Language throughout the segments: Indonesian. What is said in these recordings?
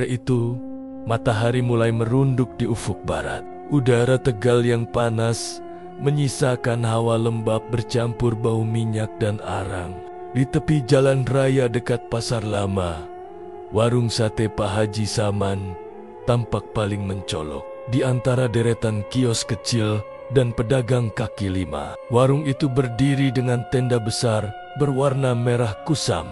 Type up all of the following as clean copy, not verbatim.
sore itu, matahari mulai merunduk di ufuk barat. Udara tegal yang panas menyisakan hawa lembab bercampur bau minyak dan arang. Di tepi jalan raya dekat pasar lama, warung sate Pak Haji Saman tampak paling mencolok. Di antara deretan kios kecil dan pedagang kaki lima, warung itu berdiri dengan tenda besar berwarna merah kusam.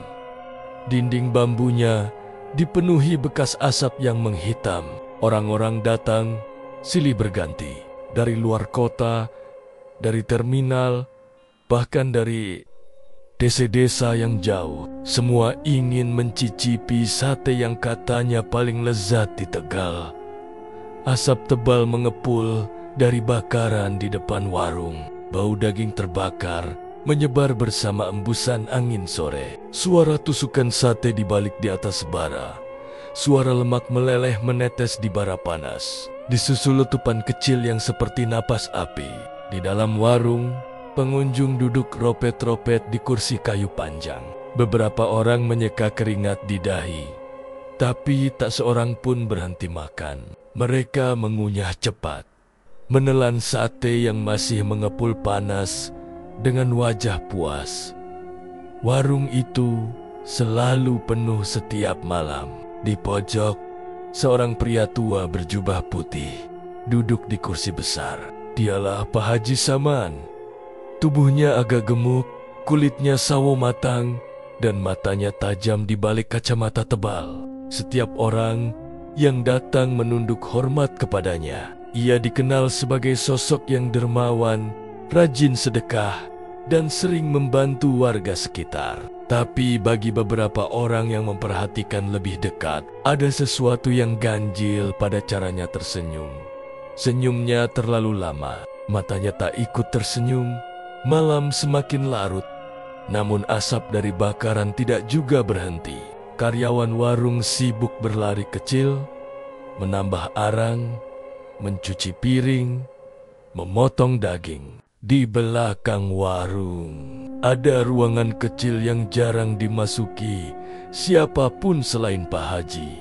Dinding bambunya dipenuhi bekas asap yang menghitam. Orang-orang datang silih berganti, dari luar kota, dari terminal, bahkan dari desa-desa yang jauh. Semua ingin mencicipi sate yang katanya paling lezat di Tegal. Asap tebal mengepul dari bakaran di depan warung. Bau daging terbakar menyebar bersama embusan angin sore. Suara tusukan sate dibalik di atas bara. Suara lemak meleleh menetes di bara panas. Disusul letupan kecil yang seperti napas api. Di dalam warung, pengunjung duduk ropet-ropet di kursi kayu panjang. Beberapa orang menyeka keringat di dahi, tapi tak seorang pun berhenti makan. Mereka mengunyah cepat, menelan sate yang masih mengepul panas dengan wajah puas. Warung itu selalu penuh setiap malam. Di pojok, seorang pria tua berjubah putih duduk di kursi besar. Dialah Pak Haji Saman. Tubuhnya agak gemuk, kulitnya sawo matang, dan matanya tajam di balik kacamata tebal. Setiap orang yang datang menunduk hormat kepadanya. Ia dikenal sebagai sosok yang dermawan, rajin sedekah, dan sering membantu warga sekitar. Tapi bagi beberapa orang yang memperhatikan lebih dekat, ada sesuatu yang ganjil pada caranya tersenyum. Senyumnya terlalu lama, matanya tak ikut tersenyum. Malam semakin larut, namun asap dari bakaran tidak juga berhenti. Karyawan warung sibuk berlari kecil, menambah arang, mencuci piring, memotong daging. Di belakang warung ada ruangan kecil yang jarang dimasuki siapapun selain Pak Haji.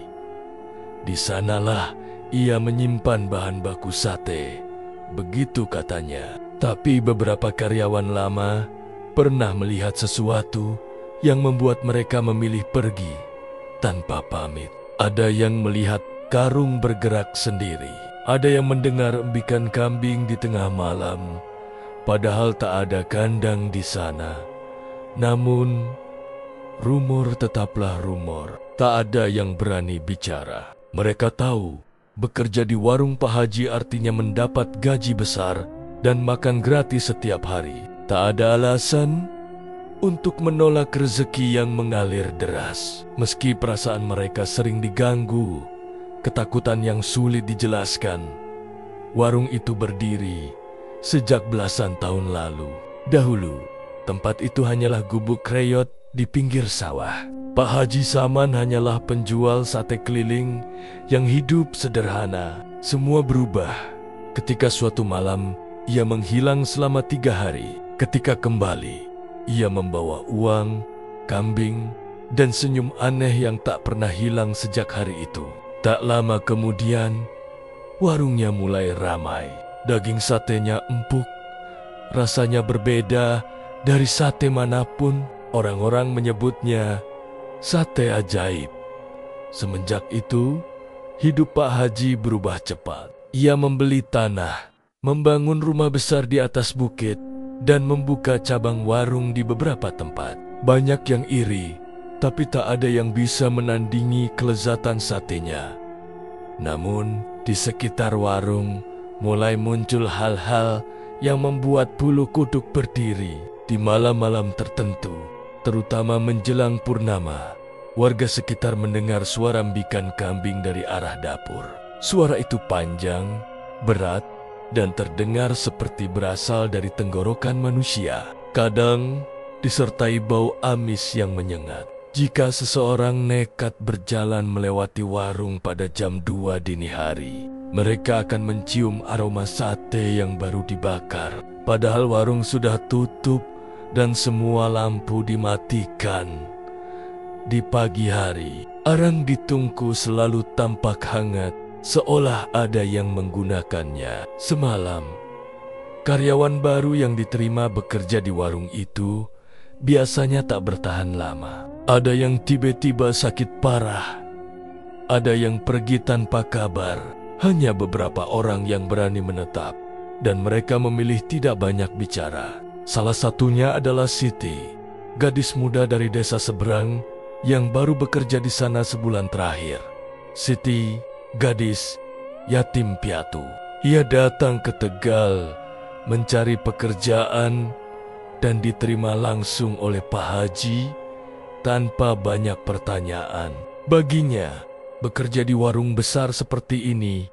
Di sanalah ia menyimpan bahan baku sate, begitu katanya. Tapi beberapa karyawan lama pernah melihat sesuatu yang membuat mereka memilih pergi tanpa pamit. Ada yang melihat karung bergerak sendiri. Ada yang mendengar embikan kambing di tengah malam, padahal tak ada kandang di sana. Namun, rumor tetaplah rumor. Tak ada yang berani bicara. Mereka tahu, bekerja di warung Pak Haji artinya mendapat gaji besar dan makan gratis setiap hari. Tak ada alasan untuk menolak rezeki yang mengalir deras. Meski perasaan mereka sering diganggu, ketakutan yang sulit dijelaskan, warung itu berdiri sejak belasan tahun lalu. Dahulu, tempat itu hanyalah gubuk kreyot di pinggir sawah. Pak Haji Saman hanyalah penjual sate keliling yang hidup sederhana. Semua berubah ketika suatu malam ia menghilang selama 3 hari. Ketika kembali, ia membawa uang, kambing, dan senyum aneh yang tak pernah hilang sejak hari itu. Tak lama kemudian, warungnya mulai ramai. Daging satenya empuk, rasanya berbeda dari sate manapun. Orang-orang menyebutnya sate ajaib. Semenjak itu, hidup Pak Haji berubah cepat. Ia membeli tanah, membangun rumah besar di atas bukit, dan membuka cabang warung di beberapa tempat. Banyak yang iri, tapi tak ada yang bisa menandingi kelezatan satenya. Namun, di sekitar warung mulai muncul hal-hal yang membuat bulu kuduk berdiri. Di malam-malam tertentu, terutama menjelang purnama, warga sekitar mendengar suara embikan kambing dari arah dapur. Suara itu panjang, berat, dan terdengar seperti berasal dari tenggorokan manusia. Kadang disertai bau amis yang menyengat. Jika seseorang nekat berjalan melewati warung pada jam 2 dini hari, mereka akan mencium aroma sate yang baru dibakar. Padahal warung sudah tutup dan semua lampu dimatikan. Di pagi hari, Arang di tungku selalu tampak hangat, seolah ada yang menggunakannya. Semalam, karyawan baru yang diterima bekerja di warung itu biasanya tak bertahan lama. Ada yang tiba-tiba sakit parah, ada yang pergi tanpa kabar. Hanya beberapa orang yang berani menetap, dan mereka memilih tidak banyak bicara. Salah satunya adalah Siti, gadis muda dari desa seberang yang baru bekerja di sana sebulan terakhir. Siti, gadis yatim piatu. Ia datang ke Tegal mencari pekerjaan dan diterima langsung oleh Pak Haji tanpa banyak pertanyaan. Baginya, bekerja di warung besar seperti ini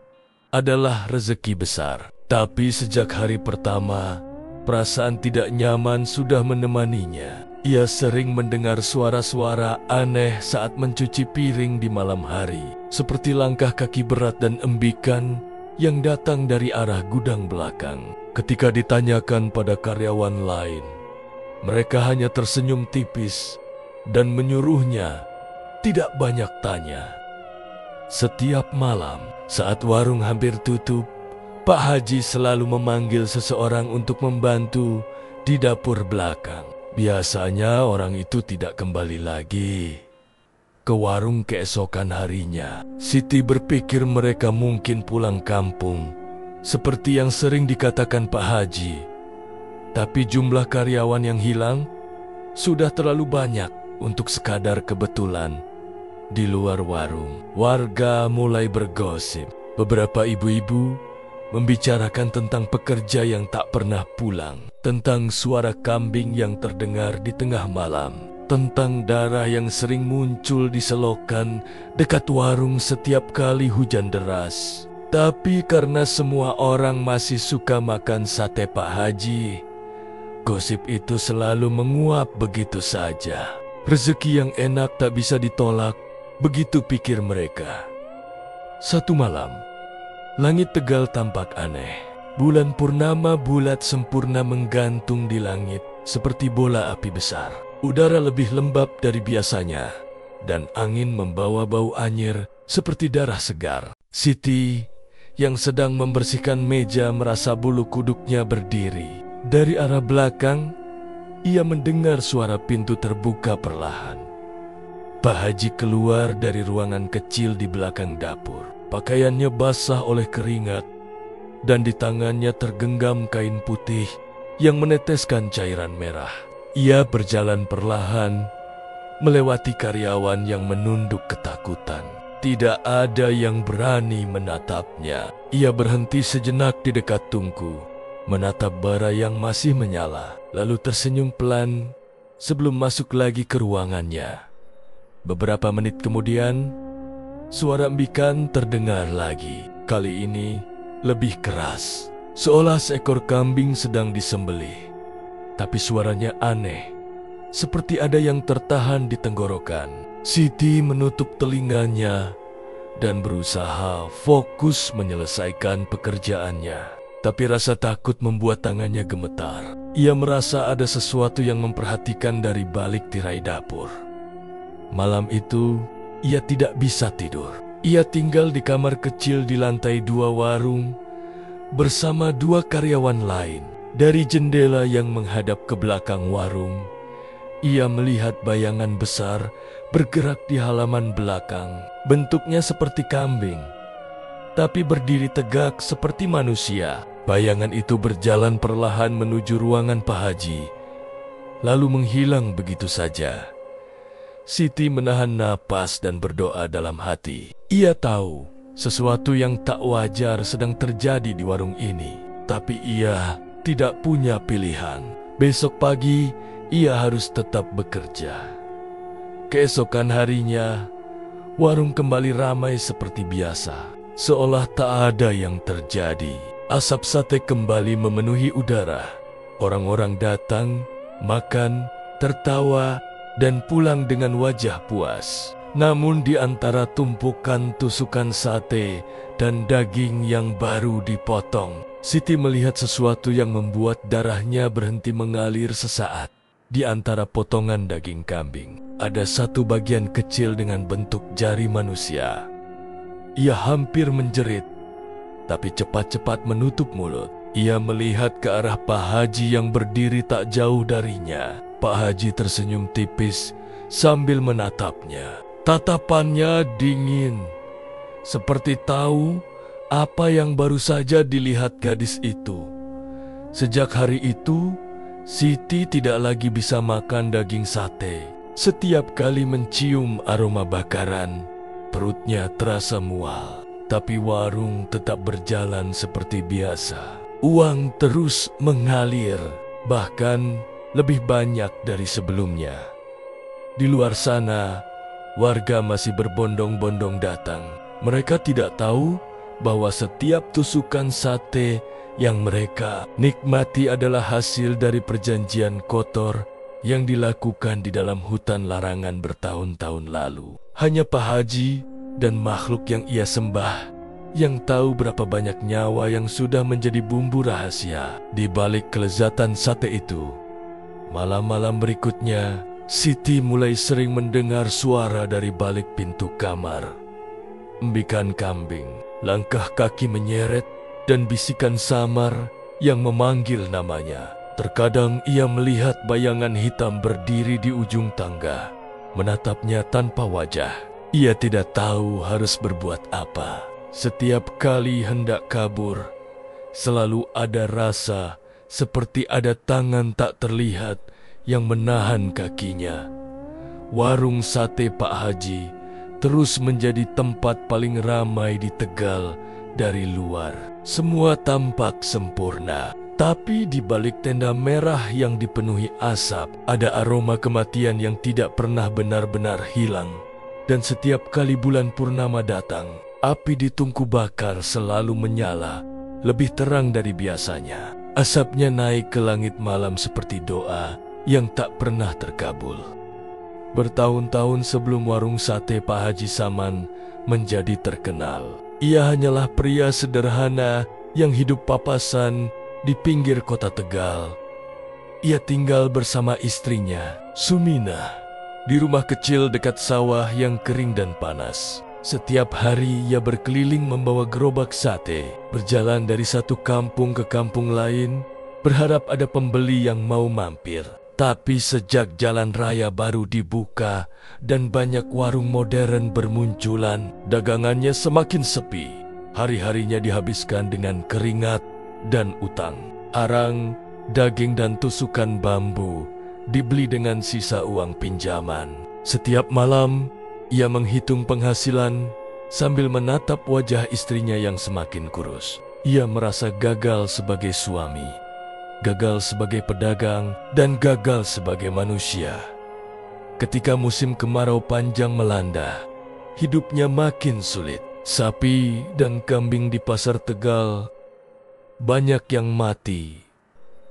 adalah rezeki besar. Tapi sejak hari pertama, perasaan tidak nyaman sudah menemaninya. Ia sering mendengar suara-suara aneh saat mencuci piring di malam hari, seperti langkah kaki berat dan embikan yang datang dari arah gudang belakang. Ketika ditanyakan pada karyawan lain, mereka hanya tersenyum tipis dan menyuruhnya tidak banyak tanya. Setiap malam, saat warung hampir tutup, Pak Haji selalu memanggil seseorang untuk membantu di dapur belakang. Biasanya orang itu tidak kembali lagi ke warung keesokan harinya. Siti berpikir mereka mungkin pulang kampung, seperti yang sering dikatakan Pak Haji. Tapi jumlah karyawan yang hilang sudah terlalu banyak untuk sekadar kebetulan. Di luar warung, warga mulai bergosip. Beberapa ibu-ibu membicarakan tentang pekerja yang tak pernah pulang, tentang suara kambing yang terdengar di tengah malam, tentang darah yang sering muncul di selokan dekat warung setiap kali hujan deras. Tapi karena semua orang masih suka makan sate Pak Haji, gosip itu selalu menguap begitu saja. Rezeki yang enak tak bisa ditolak, begitu pikir mereka. Satu malam, langit Tegal tampak aneh. Bulan purnama bulat sempurna menggantung di langit seperti bola api besar. Udara lebih lembab dari biasanya, dan angin membawa bau anyir seperti darah segar. Siti yang sedang membersihkan meja merasa bulu kuduknya berdiri. Dari arah belakang, ia mendengar suara pintu terbuka perlahan. Pak Haji keluar dari ruangan kecil di belakang dapur. Pakaiannya basah oleh keringat, dan di tangannya tergenggam kain putih yang meneteskan cairan merah. Ia berjalan perlahan, melewati karyawan yang menunduk ketakutan. Tidak ada yang berani menatapnya. Ia berhenti sejenak di dekat tungku, menatap bara yang masih menyala, lalu tersenyum pelan sebelum masuk lagi ke ruangannya. Beberapa menit kemudian, suara embikan terdengar lagi. Kali ini lebih keras, seolah seekor kambing sedang disembelih. Tapi suaranya aneh, seperti ada yang tertahan di tenggorokan. Siti menutup telinganya dan berusaha fokus menyelesaikan pekerjaannya. Tapi rasa takut membuat tangannya gemetar. Ia merasa ada sesuatu yang memperhatikan dari balik tirai dapur. Malam itu, ia tidak bisa tidur. Ia tinggal di kamar kecil di lantai 2 warung bersama 2 karyawan lain. Dari jendela yang menghadap ke belakang warung, ia melihat bayangan besar bergerak di halaman belakang. Bentuknya seperti kambing, tapi berdiri tegak seperti manusia. Bayangan itu berjalan perlahan menuju ruangan Pak Haji, lalu menghilang begitu saja. Siti menahan napas dan berdoa dalam hati. Ia tahu sesuatu yang tak wajar sedang terjadi di warung ini, tapi ia tidak punya pilihan. Besok pagi ia harus tetap bekerja. Keesokan harinya, warung kembali ramai seperti biasa, seolah tak ada yang terjadi. Asap sate kembali memenuhi udara. Orang-orang datang, makan, tertawa, dan pulang dengan wajah puas. Namun di antara tumpukan tusukan sate dan daging yang baru dipotong, Siti melihat sesuatu yang membuat darahnya berhenti mengalir sesaat. Di antara potongan daging kambing, ada satu bagian kecil dengan bentuk jari manusia. Ia hampir menjerit, tapi cepat-cepat menutup mulut. Ia melihat ke arah Pak Haji yang berdiri tak jauh darinya. Pak Haji tersenyum tipis sambil menatapnya. Tatapannya dingin, seperti tahu apa yang baru saja dilihat gadis itu. Sejak hari itu, Siti tidak lagi bisa makan daging sate. Setiap kali mencium aroma bakaran, perutnya terasa mual. Tapi warung tetap berjalan seperti biasa. Uang terus mengalir, bahkan lebih banyak dari sebelumnya. Di luar sana, warga masih berbondong-bondong datang. Mereka tidak tahu bahwa setiap tusukan sate yang mereka nikmati adalah hasil dari perjanjian kotor yang dilakukan di dalam hutan larangan bertahun-tahun lalu. Hanya Pak Haji dan makhluk yang ia sembah yang tahu berapa banyak nyawa yang sudah menjadi bumbu rahasia di balik kelezatan sate itu. Malam-malam berikutnya, Siti mulai sering mendengar suara dari balik pintu kamar. Embikan kambing, langkah kaki menyeret, dan bisikan samar yang memanggil namanya. Terkadang ia melihat bayangan hitam berdiri di ujung tangga, menatapnya tanpa wajah. Ia tidak tahu harus berbuat apa. Setiap kali hendak kabur, selalu ada rasa seperti ada tangan tak terlihat yang menahan kakinya. Warung sate Pak Haji terus menjadi tempat paling ramai di Tegal dari luar. Semua tampak sempurna, tapi di balik tenda merah yang dipenuhi asap, ada aroma kematian yang tidak pernah benar-benar hilang. Dan setiap kali bulan purnama datang, api di tungku bakar selalu menyala, lebih terang dari biasanya. Asapnya naik ke langit malam seperti doa yang tak pernah terkabul. Bertahun-tahun sebelum warung sate Pak Haji Saman menjadi terkenal, ia hanyalah pria sederhana yang hidup papasan di pinggir kota Tegal. Ia tinggal bersama istrinya, Sumina, di rumah kecil dekat sawah yang kering dan panas. Setiap hari ia berkeliling membawa gerobak sate, berjalan dari satu kampung ke kampung lain, berharap ada pembeli yang mau mampir. Tapi sejak jalan raya baru dibuka dan banyak warung modern bermunculan, dagangannya semakin sepi. Hari-harinya dihabiskan dengan keringat dan utang. Arang, daging dan tusukan bambu dibeli dengan sisa uang pinjaman. Setiap malam, ia menghitung penghasilan sambil menatap wajah istrinya yang semakin kurus. Ia merasa gagal sebagai suami, gagal sebagai pedagang, dan gagal sebagai manusia. Ketika musim kemarau panjang melanda, hidupnya makin sulit. Sapi dan kambing di pasar Tegal banyak yang mati.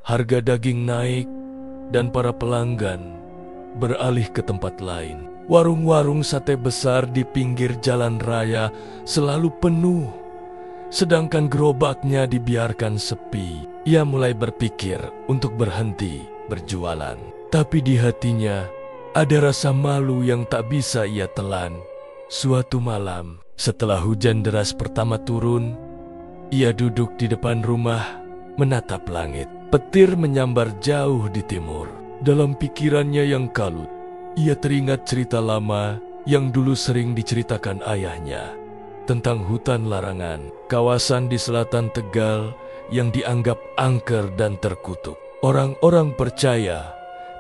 Harga daging naik dan para pelanggan beralih ke tempat lain. Warung-warung sate besar di pinggir jalan raya selalu penuh, sedangkan gerobaknya dibiarkan sepi. Ia mulai berpikir untuk berhenti berjualan, tapi di hatinya ada rasa malu yang tak bisa ia telan. Suatu malam, setelah hujan deras pertama turun, ia duduk di depan rumah menatap langit. Petir menyambar jauh di timur. Dalam pikirannya yang kalut, ia teringat cerita lama yang dulu sering diceritakan ayahnya tentang hutan larangan, kawasan di selatan Tegal yang dianggap angker dan terkutuk. Orang-orang percaya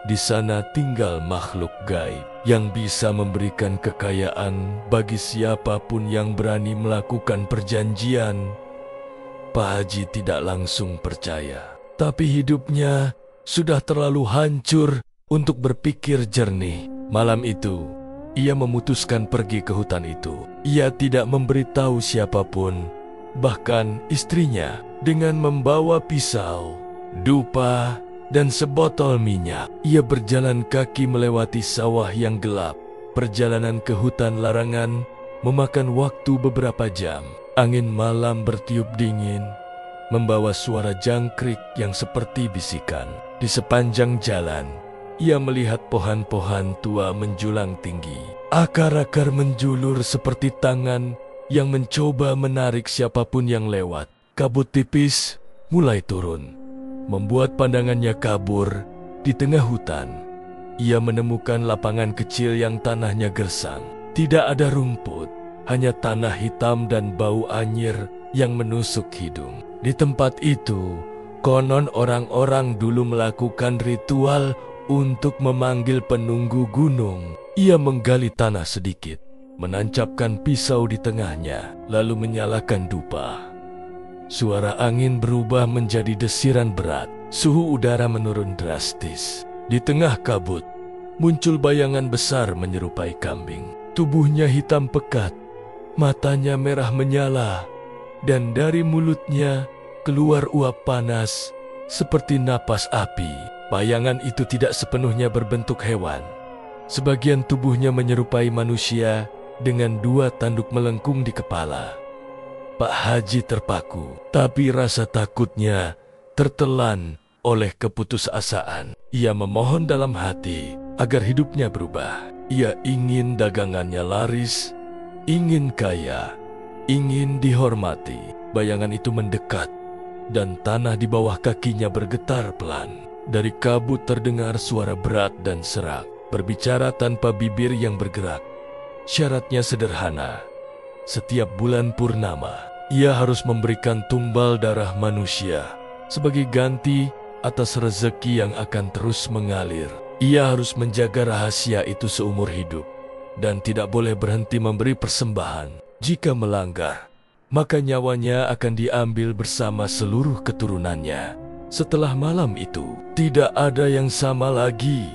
di sana tinggal makhluk gaib yang bisa memberikan kekayaan bagi siapapun yang berani melakukan perjanjian. Pak Haji tidak langsung percaya, tapi hidupnya sudah terlalu hancur untuk berpikir jernih. Malam itu, ia memutuskan pergi ke hutan itu. Ia tidak memberitahu siapapun, bahkan istrinya, dengan membawa pisau, dupa, dan sebotol minyak. Ia berjalan kaki melewati sawah yang gelap. Perjalanan ke hutan larangan memakan waktu beberapa jam. Angin malam bertiup dingin, membawa suara jangkrik yang seperti bisikan. Di sepanjang jalan, ia melihat pohon-pohon tua menjulang tinggi. Akar-akar menjulur seperti tangan yang mencoba menarik siapapun yang lewat. Kabut tipis mulai turun, membuat pandangannya kabur di tengah hutan. Ia menemukan lapangan kecil yang tanahnya gersang. Tidak ada rumput, hanya tanah hitam dan bau anyir yang menusuk hidung. Di tempat itu, konon orang-orang dulu melakukan ritual untuk memanggil penunggu gunung. Ia menggali tanah sedikit, menancapkan pisau di tengahnya, lalu menyalakan dupa. Suara angin berubah menjadi desiran berat. Suhu udara menurun drastis. Di tengah kabut, muncul bayangan besar menyerupai kambing. Tubuhnya hitam pekat, matanya merah menyala, dan dari mulutnya keluar uap panas seperti napas api. Bayangan itu tidak sepenuhnya berbentuk hewan. Sebagian tubuhnya menyerupai manusia dengan 2 tanduk melengkung di kepala. Pak Haji terpaku, tapi rasa takutnya tertelan oleh keputusasaan. Ia memohon dalam hati agar hidupnya berubah. Ia ingin dagangannya laris, ingin kaya, ingin dihormati. Bayangan itu mendekat, dan tanah di bawah kakinya bergetar pelan. Dari kabut terdengar suara berat dan serak, berbicara tanpa bibir yang bergerak. Syaratnya sederhana. Setiap bulan purnama, ia harus memberikan tumbal darah manusia sebagai ganti atas rezeki yang akan terus mengalir. Ia harus menjaga rahasia itu seumur hidup dan tidak boleh berhenti memberi persembahan. Jika melanggar, maka nyawanya akan diambil bersama seluruh keturunannya. Setelah malam itu, tidak ada yang sama lagi.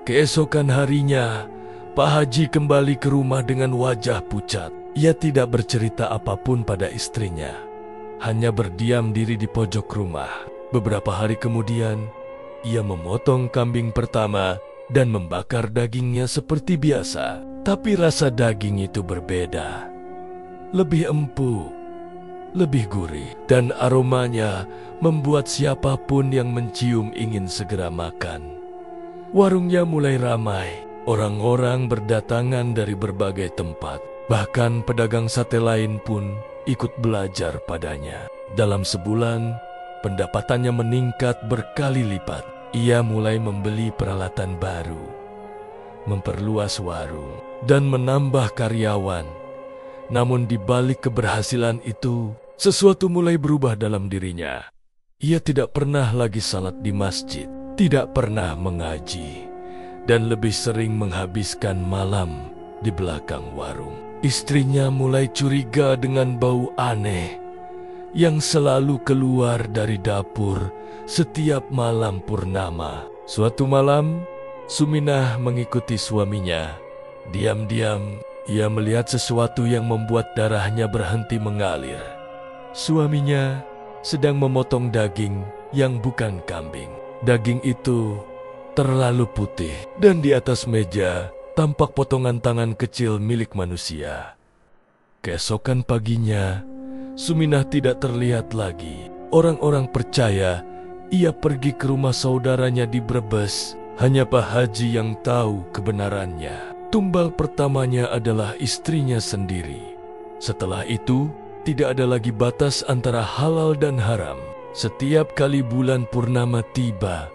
Keesokan harinya, Pak Haji kembali ke rumah dengan wajah pucat. Ia tidak bercerita apapun pada istrinya, hanya berdiam diri di pojok rumah. Beberapa hari kemudian, ia memotong kambing pertama dan membakar dagingnya seperti biasa. Tapi rasa daging itu berbeda. Lebih empuk, lebih gurih, dan aromanya membuat siapapun yang mencium ingin segera makan. Warungnya mulai ramai. Orang-orang berdatangan dari berbagai tempat. Bahkan pedagang sate lain pun ikut belajar padanya. Dalam sebulan, pendapatannya meningkat berkali lipat. Ia mulai membeli peralatan baru, memperluas warung, dan menambah karyawan. Namun di balik keberhasilan itu, sesuatu mulai berubah dalam dirinya. Ia tidak pernah lagi salat di masjid, tidak pernah mengaji, dan lebih sering menghabiskan malam di belakang warung. Istrinya mulai curiga dengan bau aneh yang selalu keluar dari dapur setiap malam purnama. Suatu malam, Suminah mengikuti suaminya. Diam-diam, ia melihat sesuatu yang membuat darahnya berhenti mengalir. Suaminya sedang memotong daging yang bukan kambing. Daging itu terlalu putih, dan di atas meja tampak potongan tangan kecil milik manusia. Keesokan paginya, Suminah tidak terlihat lagi. Orang-orang percaya ia pergi ke rumah saudaranya di Brebes. Hanya Pak Haji yang tahu kebenarannya. Tumbal pertamanya adalah istrinya sendiri. Setelah itu, tidak ada lagi batas antara halal dan haram. Setiap kali bulan purnama tiba,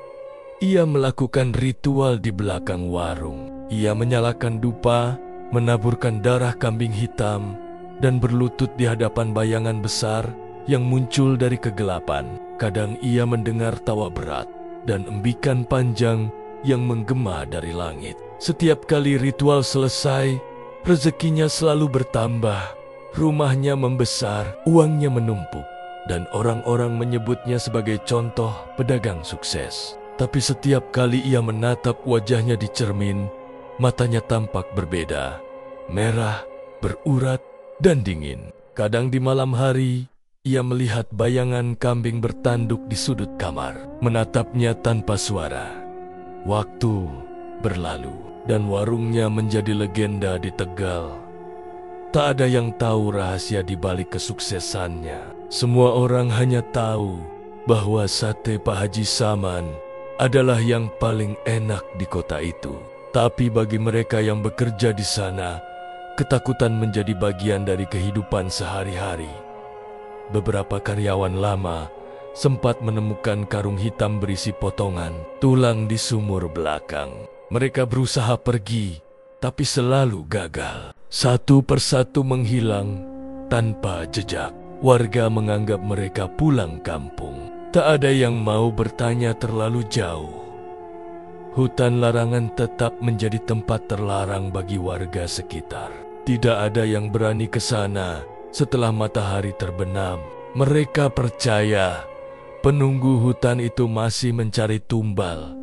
ia melakukan ritual di belakang warung. Ia menyalakan dupa, menaburkan darah kambing hitam, dan berlutut di hadapan bayangan besar yang muncul dari kegelapan. Kadang ia mendengar tawa berat dan embikan panjang yang menggema dari langit. Setiap kali ritual selesai, rezekinya selalu bertambah, rumahnya membesar, uangnya menumpuk, dan orang-orang menyebutnya sebagai contoh pedagang sukses. Tapi setiap kali ia menatap wajahnya di cermin, matanya tampak berbeda, merah, berurat, dan dingin. Kadang di malam hari, ia melihat bayangan kambing bertanduk di sudut kamar, menatapnya tanpa suara. Waktu berlalu, dan warungnya menjadi legenda di Tegal. Tak ada yang tahu rahasia di balik kesuksesannya. Semua orang hanya tahu bahwa sate Pak Haji Saman adalah yang paling enak di kota itu. Tapi bagi mereka yang bekerja di sana, ketakutan menjadi bagian dari kehidupan sehari-hari. Beberapa karyawan lama sempat menemukan karung hitam berisi potongan tulang di sumur belakang. Mereka berusaha pergi, tapi selalu gagal. Satu persatu menghilang tanpa jejak. Warga menganggap mereka pulang kampung. Tak ada yang mau bertanya terlalu jauh. Hutan larangan tetap menjadi tempat terlarang bagi warga sekitar. Tidak ada yang berani ke sana setelah matahari terbenam. Mereka percaya penunggu hutan itu masih mencari tumbal,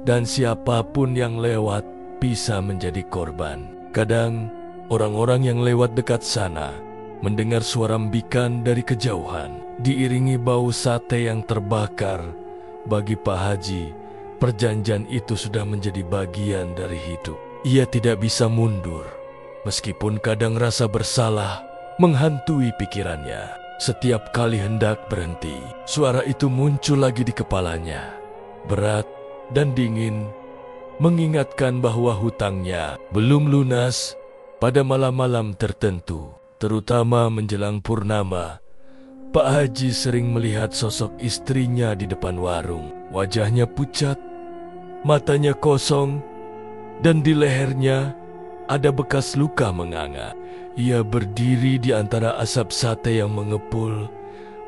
dan siapapun yang lewat bisa menjadi korban. Kadang, orang-orang yang lewat dekat sana mendengar suara embikan dari kejauhan, diiringi bau sate yang terbakar. Bagi Pak Haji, perjanjian itu sudah menjadi bagian dari hidup. Ia tidak bisa mundur, meskipun kadang rasa bersalah menghantui pikirannya. Setiap kali hendak berhenti, suara itu muncul lagi di kepalanya, berat dan dingin, mengingatkan bahwa hutangnya belum lunas. Pada malam-malam tertentu, terutama menjelang purnama, Pak Haji sering melihat sosok istrinya di depan warung. Wajahnya pucat, matanya kosong, dan di lehernya ada bekas luka menganga. Ia berdiri di antara asap sate yang mengepul,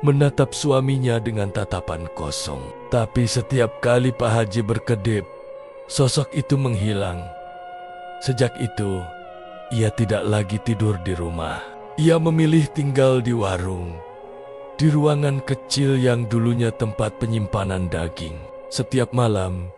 menatap suaminya dengan tatapan kosong. Tapi setiap kali Pak Haji berkedip, sosok itu menghilang. Sejak itu, ia tidak lagi tidur di rumah. Ia memilih tinggal di warung, di ruangan kecil yang dulunya tempat penyimpanan daging. Setiap malam,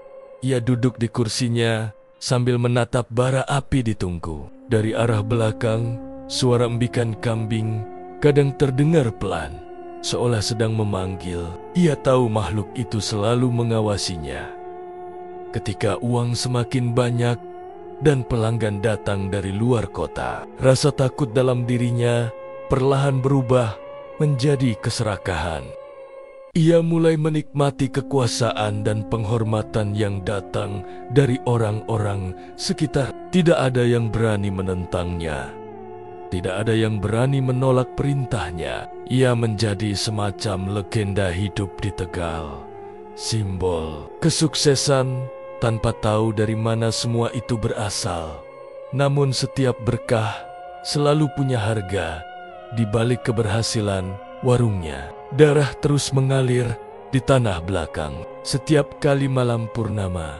ia duduk di kursinya sambil menatap bara api di tungku. Dari arah belakang, suara embikan kambing kadang terdengar pelan, seolah sedang memanggil. Ia tahu makhluk itu selalu mengawasinya. Ketika uang semakin banyak dan pelanggan datang dari luar kota, rasa takut dalam dirinya perlahan berubah menjadi keserakahan. Ia mulai menikmati kekuasaan dan penghormatan yang datang dari orang-orang sekitar. Tidak ada yang berani menentangnya. Tidak ada yang berani menolak perintahnya. Ia menjadi semacam legenda hidup di Tegal. Simbol kesuksesan tanpa tahu dari mana semua itu berasal. Namun setiap berkah selalu punya harga. Di balik keberhasilan warungnya, darah terus mengalir di tanah belakang. Setiap kali malam purnama,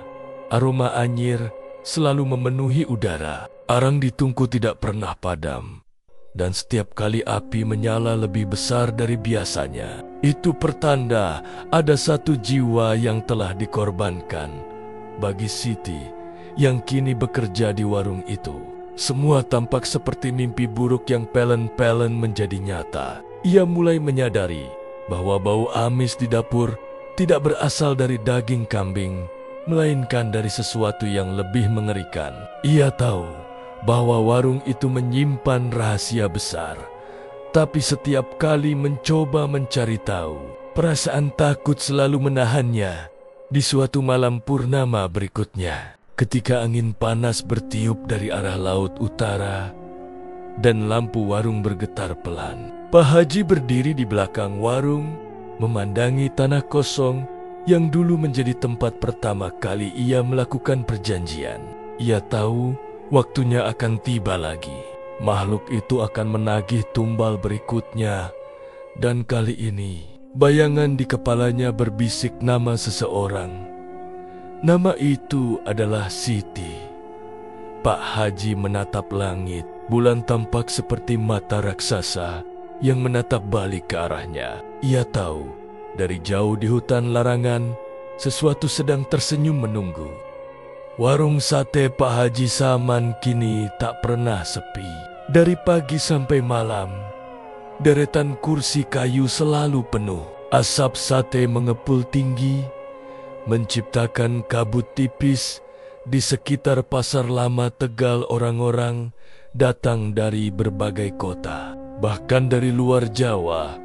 aroma anyir selalu memenuhi udara. Arang di tungku tidak pernah padam. Dan setiap kali api menyala lebih besar dari biasanya, itu pertanda ada satu jiwa yang telah dikorbankan. Bagi Siti yang kini bekerja di warung itu, semua tampak seperti mimpi buruk yang pelan-pelan menjadi nyata. Ia mulai menyadari bahwa bau amis di dapur tidak berasal dari daging kambing, melainkan dari sesuatu yang lebih mengerikan. Ia tahu bahwa warung itu menyimpan rahasia besar, tapi setiap kali mencoba mencari tahu, perasaan takut selalu menahannya. Di suatu malam purnama berikutnya, ketika angin panas bertiup dari arah laut utara dan lampu warung bergetar pelan, Pak Haji berdiri di belakang warung, memandangi tanah kosong yang dulu menjadi tempat pertama kali ia melakukan perjanjian. Ia tahu waktunya akan tiba lagi. Makhluk itu akan menagih tumbal berikutnya, dan kali ini bayangan di kepalanya berbisik nama seseorang. Nama itu adalah Siti. Pak Haji menatap langit. Bulan tampak seperti mata raksasa yang menatap balik ke arahnya. Ia tahu, dari jauh di hutan larangan, sesuatu sedang tersenyum menunggu. Warung sate Pak Haji Saman kini tak pernah sepi. Dari pagi sampai malam, deretan kursi kayu selalu penuh. Asap sate mengepul tinggi, menciptakan kabut tipis di sekitar pasar lama Tegal. Orang-orang datang dari berbagai kota, bahkan dari luar Jawa.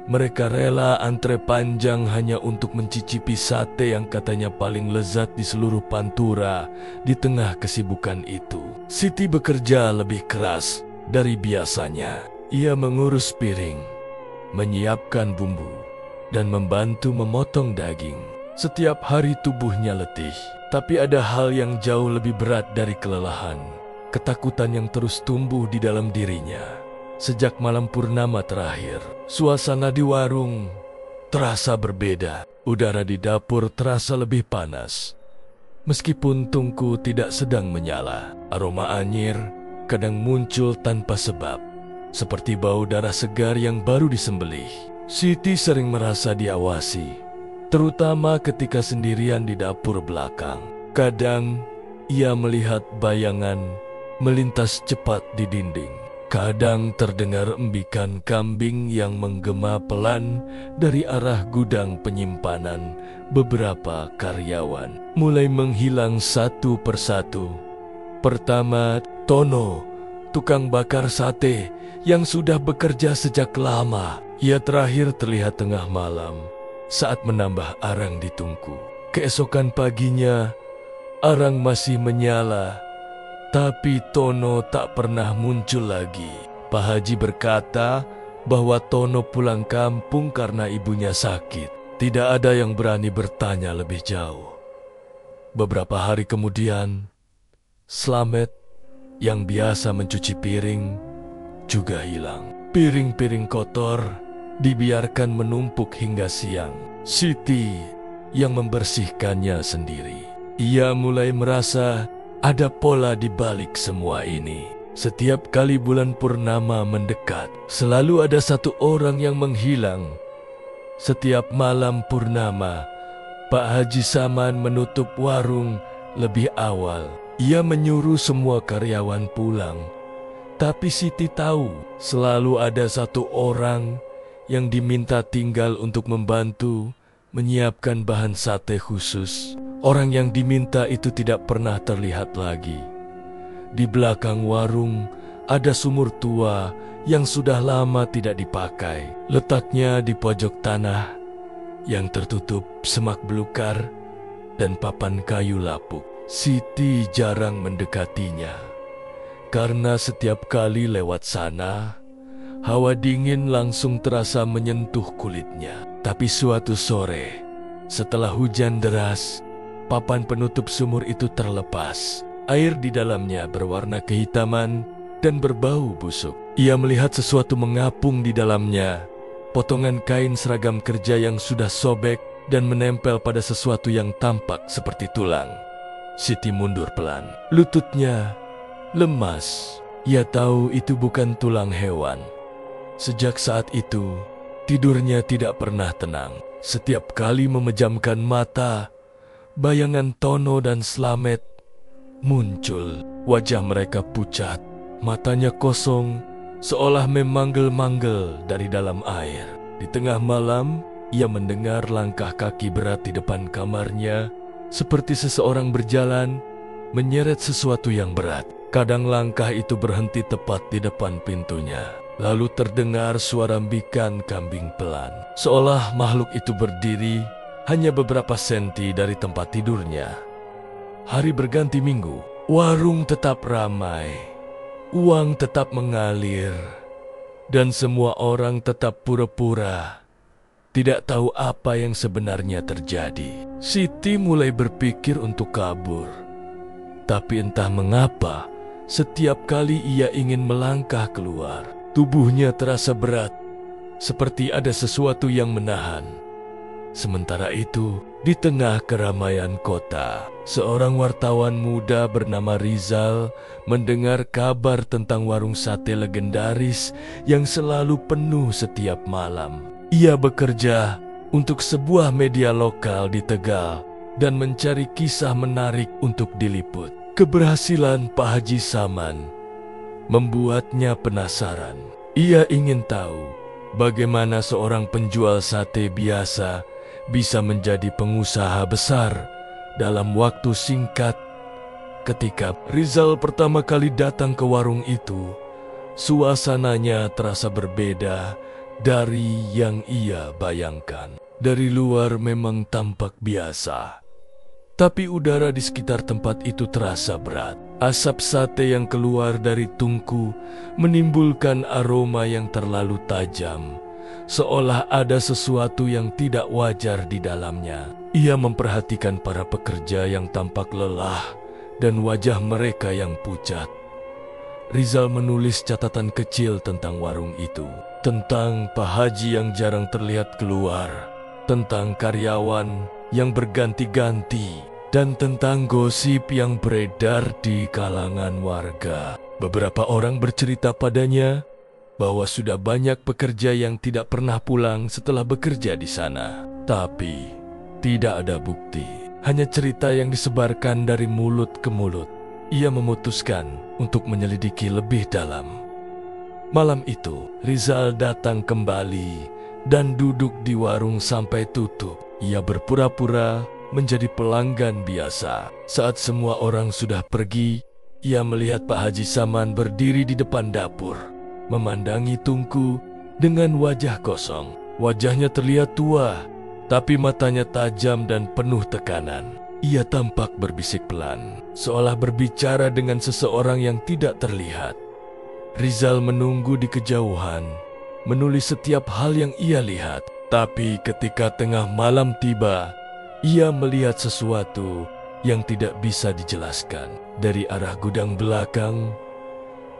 Mereka rela antre panjang hanya untuk mencicipi sate yang katanya paling lezat di seluruh Pantura di tengah kesibukan itu. Siti bekerja lebih keras dari biasanya. Ia mengurus piring, menyiapkan bumbu, dan membantu memotong daging. Setiap hari tubuhnya letih, tapi ada hal yang jauh lebih berat dari kelelahan. Ketakutan yang terus tumbuh di dalam dirinya. Sejak malam purnama terakhir, suasana di warung terasa berbeda. Udara di dapur terasa lebih panas. Meskipun tungku tidak sedang menyala, aroma anyir kadang muncul tanpa sebab, seperti bau darah segar yang baru disembelih. Siti sering merasa diawasi, terutama ketika sendirian di dapur belakang. Kadang ia melihat bayangan melintas cepat di dinding. Kadang terdengar embikan kambing yang menggema pelan dari arah gudang penyimpanan beberapa karyawan. Mulai menghilang satu persatu. Pertama, Tono, tukang bakar sate yang sudah bekerja sejak lama. Ia terakhir terlihat tengah malam saat menambah arang di tungku. Keesokan paginya, arang masih menyala, tapi Tono tak pernah muncul lagi. Pak Haji berkata bahwa Tono pulang kampung karena ibunya sakit. Tidak ada yang berani bertanya lebih jauh. Beberapa hari kemudian, Slamet yang biasa mencuci piring juga hilang. Piring-piring kotor dibiarkan menumpuk hingga siang. Siti yang membersihkannya sendiri. Ia mulai merasa ada pola di balik semua ini. Setiap kali bulan purnama mendekat, selalu ada satu orang yang menghilang. Setiap malam purnama, Pak Haji Saman menutup warung lebih awal. Ia menyuruh semua karyawan pulang. Tapi Siti tahu, selalu ada satu orang yang diminta tinggal untuk membantu menyiapkan bahan sate khusus. Orang yang diminta itu tidak pernah terlihat lagi. Di belakang warung ada sumur tua yang sudah lama tidak dipakai. Letaknya di pojok tanah yang tertutup semak belukar dan papan kayu lapuk. Siti jarang mendekatinya, karena setiap kali lewat sana, hawa dingin langsung terasa menyentuh kulitnya. Tapi suatu sore, setelah hujan deras, papan penutup sumur itu terlepas. Air di dalamnya berwarna kehitaman dan berbau busuk. Ia melihat sesuatu mengapung di dalamnya. Potongan kain seragam kerja yang sudah sobek dan menempel pada sesuatu yang tampak seperti tulang. Siti mundur pelan. Lututnya lemas. Ia tahu itu bukan tulang hewan. Sejak saat itu, tidurnya tidak pernah tenang. Setiap kali memejamkan mata, bayangan Tono dan Slamet muncul. Wajah mereka pucat, matanya kosong, seolah memanggel-manggel dari dalam air. Di tengah malam, ia mendengar langkah kaki berat di depan kamarnya, seperti seseorang berjalan menyeret sesuatu yang berat. Kadang langkah itu berhenti tepat di depan pintunya. Lalu terdengar suara embikan kambing pelan, seolah makhluk itu berdiri hanya beberapa senti dari tempat tidurnya. Hari berganti minggu, warung tetap ramai, uang tetap mengalir, dan semua orang tetap pura-pura tidak tahu apa yang sebenarnya terjadi. Siti mulai berpikir untuk kabur, tapi entah mengapa setiap kali ia ingin melangkah keluar, tubuhnya terasa berat, seperti ada sesuatu yang menahan. Sementara itu, di tengah keramaian kota, seorang wartawan muda bernama Rizal mendengar kabar tentang warung sate legendaris yang selalu penuh setiap malam. Ia bekerja untuk sebuah media lokal di Tegal dan mencari kisah menarik untuk diliput. Keberhasilan Pak Haji Saman membuatnya penasaran. Ia ingin tahu bagaimana seorang penjual sate biasa bisa menjadi pengusaha besar dalam waktu singkat. Ketika Rizal pertama kali datang ke warung itu, suasananya terasa berbeda dari yang ia bayangkan. Dari luar memang tampak biasa, tapi udara di sekitar tempat itu terasa berat. Asap sate yang keluar dari tungku menimbulkan aroma yang terlalu tajam, seolah ada sesuatu yang tidak wajar di dalamnya. Ia memperhatikan para pekerja yang tampak lelah dan wajah mereka yang pucat. Rizal menulis catatan kecil tentang warung itu, tentang Pak Haji yang jarang terlihat keluar, tentang karyawan yang berganti-ganti, dan tentang gosip yang beredar di kalangan warga. Beberapa orang bercerita padanya bahwa sudah banyak pekerja yang tidak pernah pulang setelah bekerja di sana. Tapi tidak ada bukti, hanya cerita yang disebarkan dari mulut ke mulut. Ia memutuskan untuk menyelidiki lebih dalam. Malam itu, Rizal datang kembali dan duduk di warung sampai tutup. Ia berpura-pura menjadi pelanggan biasa. Saat semua orang sudah pergi, ia melihat Pak Haji Saman berdiri di depan dapur, memandangi tungku dengan wajah kosong. Wajahnya terlihat tua, tapi matanya tajam dan penuh tekanan. Ia tampak berbisik pelan, seolah berbicara dengan seseorang yang tidak terlihat. Rizal menunggu di kejauhan, menulis setiap hal yang ia lihat. Tapi ketika tengah malam tiba, ia melihat sesuatu yang tidak bisa dijelaskan. Dari arah gudang belakang,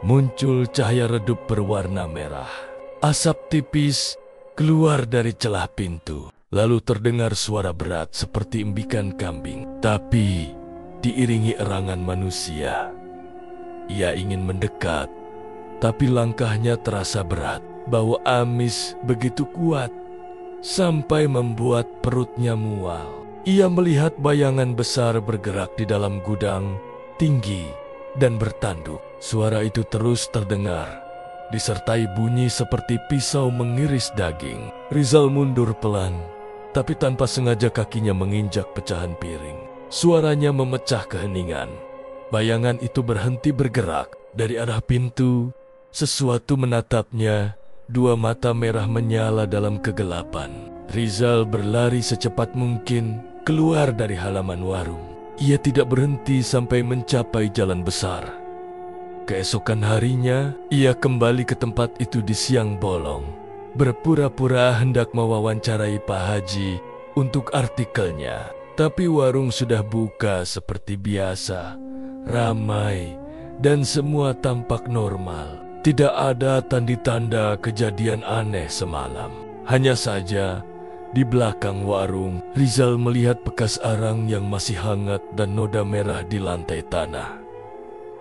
muncul cahaya redup berwarna merah. Asap tipis keluar dari celah pintu. Lalu terdengar suara berat seperti embikan kambing, tapi diiringi erangan manusia. Ia ingin mendekat, tapi langkahnya terasa berat. Bau amis begitu kuat, sampai membuat perutnya mual. Ia melihat bayangan besar bergerak di dalam gudang, tinggi dan bertanduk. Suara itu terus terdengar, disertai bunyi seperti pisau mengiris daging. Rizal mundur pelan, tapi tanpa sengaja kakinya menginjak pecahan piring. Suaranya memecah keheningan. Bayangan itu berhenti bergerak. Dari arah pintu, sesuatu menatapnya. Dua mata merah menyala dalam kegelapan. Rizal berlari secepat mungkin keluar dari halaman warung. Ia tidak berhenti sampai mencapai jalan besar. Keesokan harinya, ia kembali ke tempat itu di siang bolong, berpura-pura hendak mewawancarai Pak Haji untuk artikelnya. Tapi warung sudah buka seperti biasa, ramai, dan semua tampak normal. Tidak ada tanda-tanda kejadian aneh semalam. Hanya saja, di belakang warung, Rizal melihat bekas arang yang masih hangat dan noda merah di lantai tanah.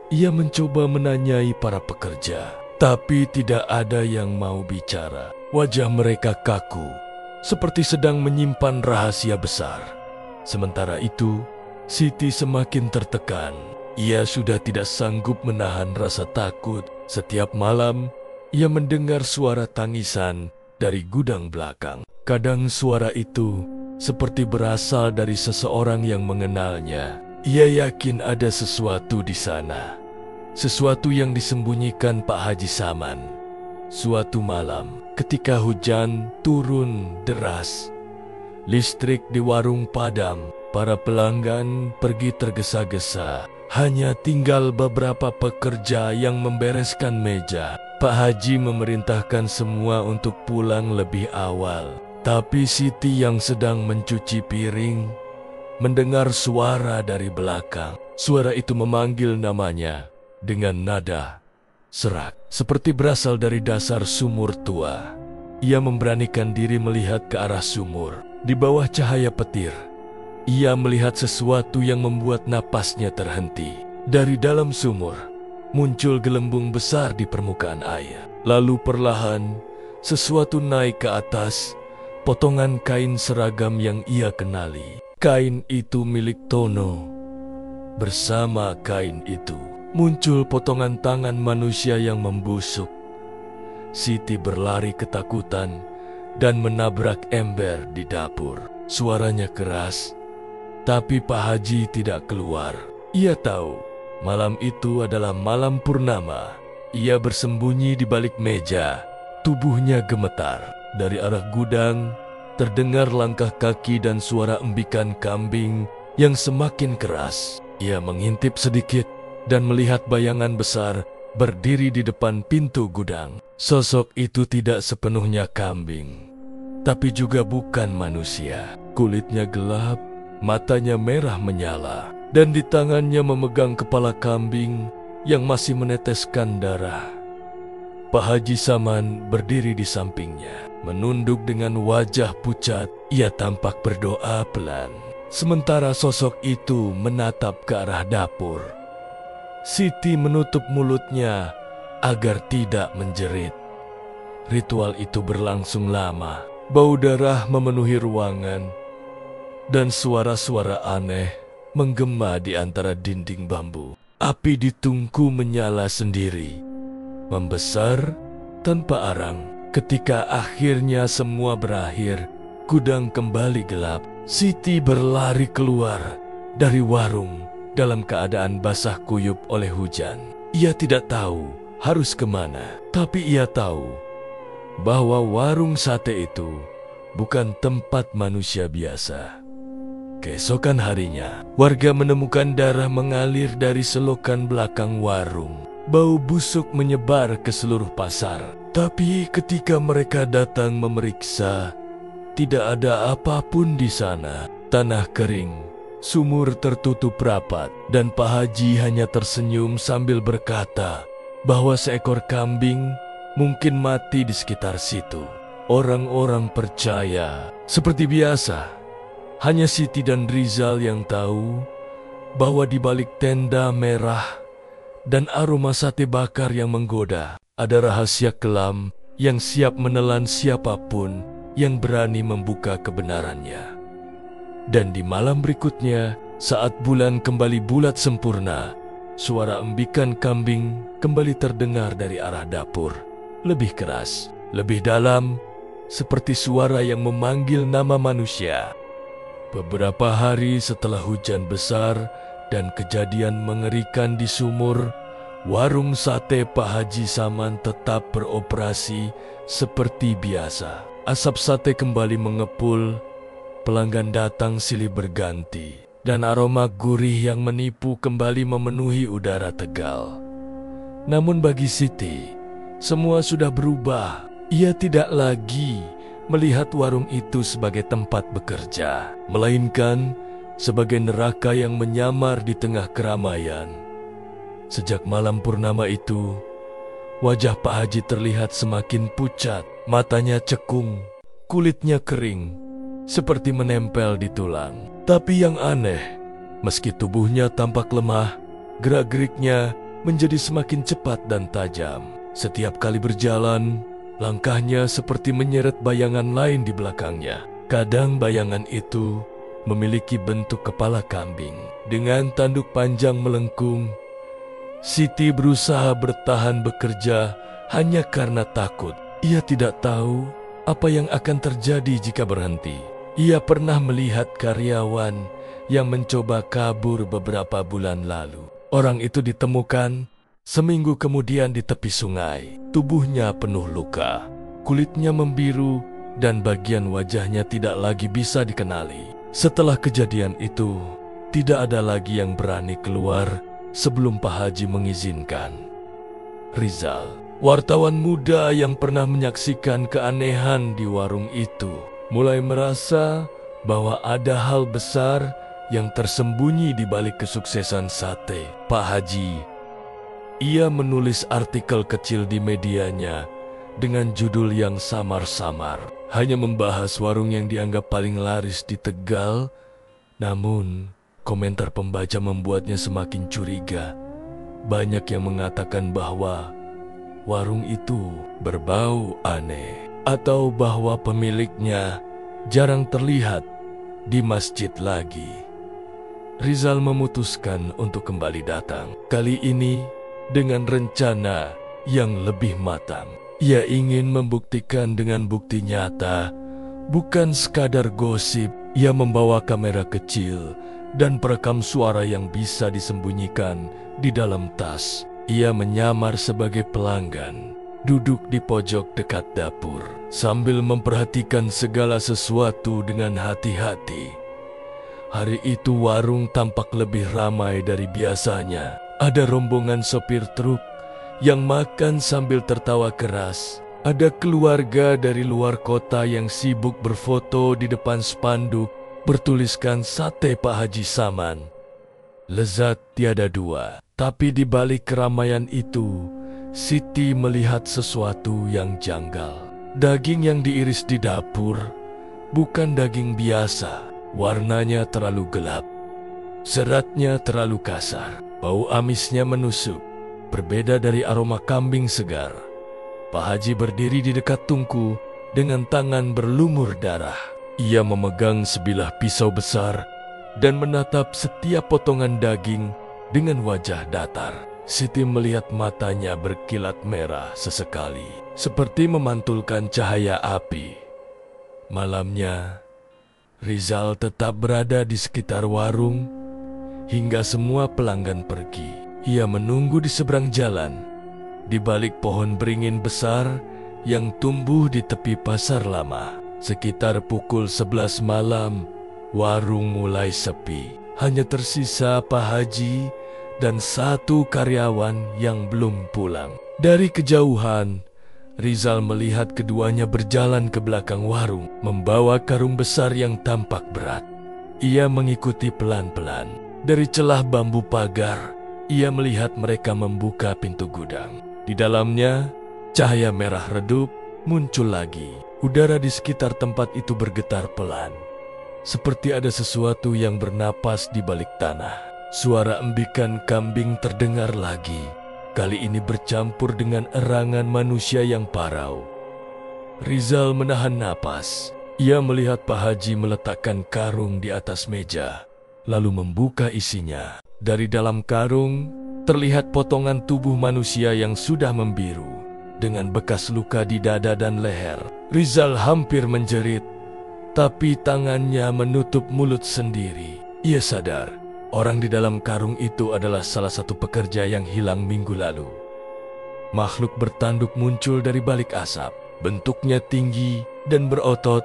Ia mencoba menanyai para pekerja, tapi tidak ada yang mau bicara. Wajah mereka kaku, seperti sedang menyimpan rahasia besar. Sementara itu, Siti semakin tertekan. Ia sudah tidak sanggup menahan rasa takut. Setiap malam, ia mendengar suara tangisan dari gudang belakang. Kadang suara itu seperti berasal dari seseorang yang mengenalnya. Ia yakin ada sesuatu di sana. Sesuatu yang disembunyikan Pak Haji Saman. Suatu malam, ketika hujan turun deras, listrik di warung padam, para pelanggan pergi tergesa-gesa. Hanya tinggal beberapa pekerja yang membereskan meja. Pak Haji memerintahkan semua untuk pulang lebih awal. Tapi Siti yang sedang mencuci piring mendengar suara dari belakang. Suara itu memanggil namanya dengan nada serak, seperti berasal dari dasar sumur tua. Ia memberanikan diri melihat ke arah sumur. Di bawah cahaya petir, ia melihat sesuatu yang membuat napasnya terhenti. Dari dalam sumur, muncul gelembung besar di permukaan air. Lalu perlahan, sesuatu naik ke atas, potongan kain seragam yang ia kenali. Kain itu milik Tono. Bersama kain itu, muncul potongan tangan manusia yang membusuk. Siti berlari ketakutan dan menabrak ember di dapur. Suaranya keras, tapi Pak Haji tidak keluar. Ia tahu malam itu adalah malam purnama. Ia bersembunyi di balik meja Tubuhnya gemetar. Dari arah gudang terdengar langkah kaki dan suara embikan kambing yang semakin keras. Ia mengintip sedikit dan melihat bayangan besar berdiri di depan pintu gudang. Sosok itu tidak sepenuhnya kambing, tapi juga bukan manusia. Kulitnya gelap, matanya merah menyala, dan di tangannya memegang kepala kambing yang masih meneteskan darah. Pak Haji Saman berdiri di sampingnya, menunduk dengan wajah pucat. Ia tampak berdoa pelan, sementara sosok itu menatap ke arah dapur. Siti menutup mulutnya agar tidak menjerit. Ritual itu berlangsung lama. Bau darah memenuhi ruangan, dan suara-suara aneh menggema di antara dinding bambu. Api di tungku menyala sendiri, membesar tanpa arang. Ketika akhirnya semua berakhir, gudang kembali gelap. Siti berlari keluar dari warung dalam keadaan basah kuyup oleh hujan. Ia tidak tahu harus kemana, tapi ia tahu bahwa warung sate itu bukan tempat manusia biasa. Keesokan harinya, warga menemukan darah mengalir dari selokan belakang warung. Bau busuk menyebar ke seluruh pasar. Tapi ketika mereka datang memeriksa, tidak ada apapun di sana. Tanah kering, sumur tertutup rapat, dan Pak Haji hanya tersenyum sambil berkata bahwa seekor kambing mungkin mati di sekitar situ. Orang-orang percaya seperti biasa. Hanya Siti dan Rizal yang tahu bahwa di balik tenda merah dan aroma sate bakar yang menggoda, ada rahasia kelam yang siap menelan siapapun yang berani membuka kebenarannya. Dan di malam berikutnya, saat bulan kembali bulat sempurna, suara embikan kambing kembali terdengar dari arah dapur. Lebih keras, lebih dalam, seperti suara yang memanggil nama manusia. Beberapa hari setelah hujan besar dan kejadian mengerikan di sumur, warung sate Pak Haji Saman tetap beroperasi seperti biasa. Asap sate kembali mengepul, pelanggan datang silih berganti, dan aroma gurih yang menipu kembali memenuhi udara Tegal. Namun bagi Siti, semua sudah berubah. Ia tidak lagi melihat warung itu sebagai tempat bekerja, melainkan sebagai neraka yang menyamar di tengah keramaian. Sejak malam purnama itu, wajah Pak Haji terlihat semakin pucat, matanya cekung, kulitnya kering, seperti menempel di tulang. Tapi yang aneh, meski tubuhnya tampak lemah, gerak-geriknya menjadi semakin cepat dan tajam. Setiap kali berjalan, langkahnya seperti menyeret bayangan lain di belakangnya. Kadang bayangan itu memiliki bentuk kepala kambing dengan tanduk panjang melengkung. Siti berusaha bertahan bekerja hanya karena takut. Ia tidak tahu apa yang akan terjadi jika berhenti. Ia pernah melihat karyawan yang mencoba kabur beberapa bulan lalu. Orang itu ditemukan seminggu kemudian di tepi sungai. Tubuhnya penuh luka, kulitnya membiru, dan bagian wajahnya tidak lagi bisa dikenali. Setelah kejadian itu, tidak ada lagi yang berani keluar sebelum Pak Haji mengizinkan. Rizal, wartawan muda yang pernah menyaksikan keanehan di warung itu, mulai merasa bahwa ada hal besar yang tersembunyi di balik kesuksesan sate Pak Haji. Ia menulis artikel kecil di medianya dengan judul yang samar-samar, hanya membahas warung yang dianggap paling laris di Tegal. Namun, komentar pembaca membuatnya semakin curiga. Banyak yang mengatakan bahwa warung itu berbau aneh, atau bahwa pemiliknya jarang terlihat di masjid lagi. Rizal memutuskan untuk kembali datang. Kali ini dengan rencana yang lebih matang. Ia ingin membuktikan dengan bukti nyata, bukan sekadar gosip. Ia membawa kamera kecil dan perekam suara yang bisa disembunyikan di dalam tas. Ia menyamar sebagai pelanggan, duduk di pojok dekat dapur sambil memperhatikan segala sesuatu dengan hati-hati. Hari itu warung tampak lebih ramai dari biasanya. Ada rombongan sopir truk yang makan sambil tertawa keras. Ada keluarga dari luar kota yang sibuk berfoto di depan spanduk bertuliskan Sate Pak Haji Saman. Lezat tiada dua. Tapi di balik keramaian itu, Siti melihat sesuatu yang janggal. Daging yang diiris di dapur bukan daging biasa. Warnanya terlalu gelap. Seratnya terlalu kasar. Bau amisnya menusuk. Berbeda dari aroma kambing segar. Pak Haji berdiri di dekat tungku dengan tangan berlumur darah. Ia memegang sebilah pisau besar dan menatap setiap potongan daging dengan wajah datar. Siti melihat matanya berkilat merah sesekali, seperti memantulkan cahaya api. Malamnya, Rizal tetap berada di sekitar warung hingga semua pelanggan pergi. Ia menunggu di seberang jalan, di balik pohon beringin besar yang tumbuh di tepi pasar lama. Sekitar pukul 11 malam, warung mulai sepi. Hanya tersisa Pak Haji dan satu karyawan yang belum pulang. Dari kejauhan, Rizal melihat keduanya berjalan ke belakang warung, membawa karung besar yang tampak berat. Ia mengikuti pelan-pelan. Dari celah bambu pagar, ia melihat mereka membuka pintu gudang. Di dalamnya, cahaya merah redup muncul lagi. Udara di sekitar tempat itu bergetar pelan, seperti ada sesuatu yang bernapas di balik tanah. Suara embikan kambing terdengar lagi, kali ini bercampur dengan erangan manusia yang parau. Rizal menahan napas. Ia melihat Pak Haji meletakkan karung di atas meja, lalu membuka isinya. Dari dalam karung, terlihat potongan tubuh manusia yang sudah membiru, dengan bekas luka di dada dan leher. Rizal hampir menjerit, tapi tangannya menutup mulut sendiri. Ia sadar, orang di dalam karung itu adalah salah satu pekerja yang hilang minggu lalu. Makhluk bertanduk muncul dari balik asap. Bentuknya tinggi dan berotot,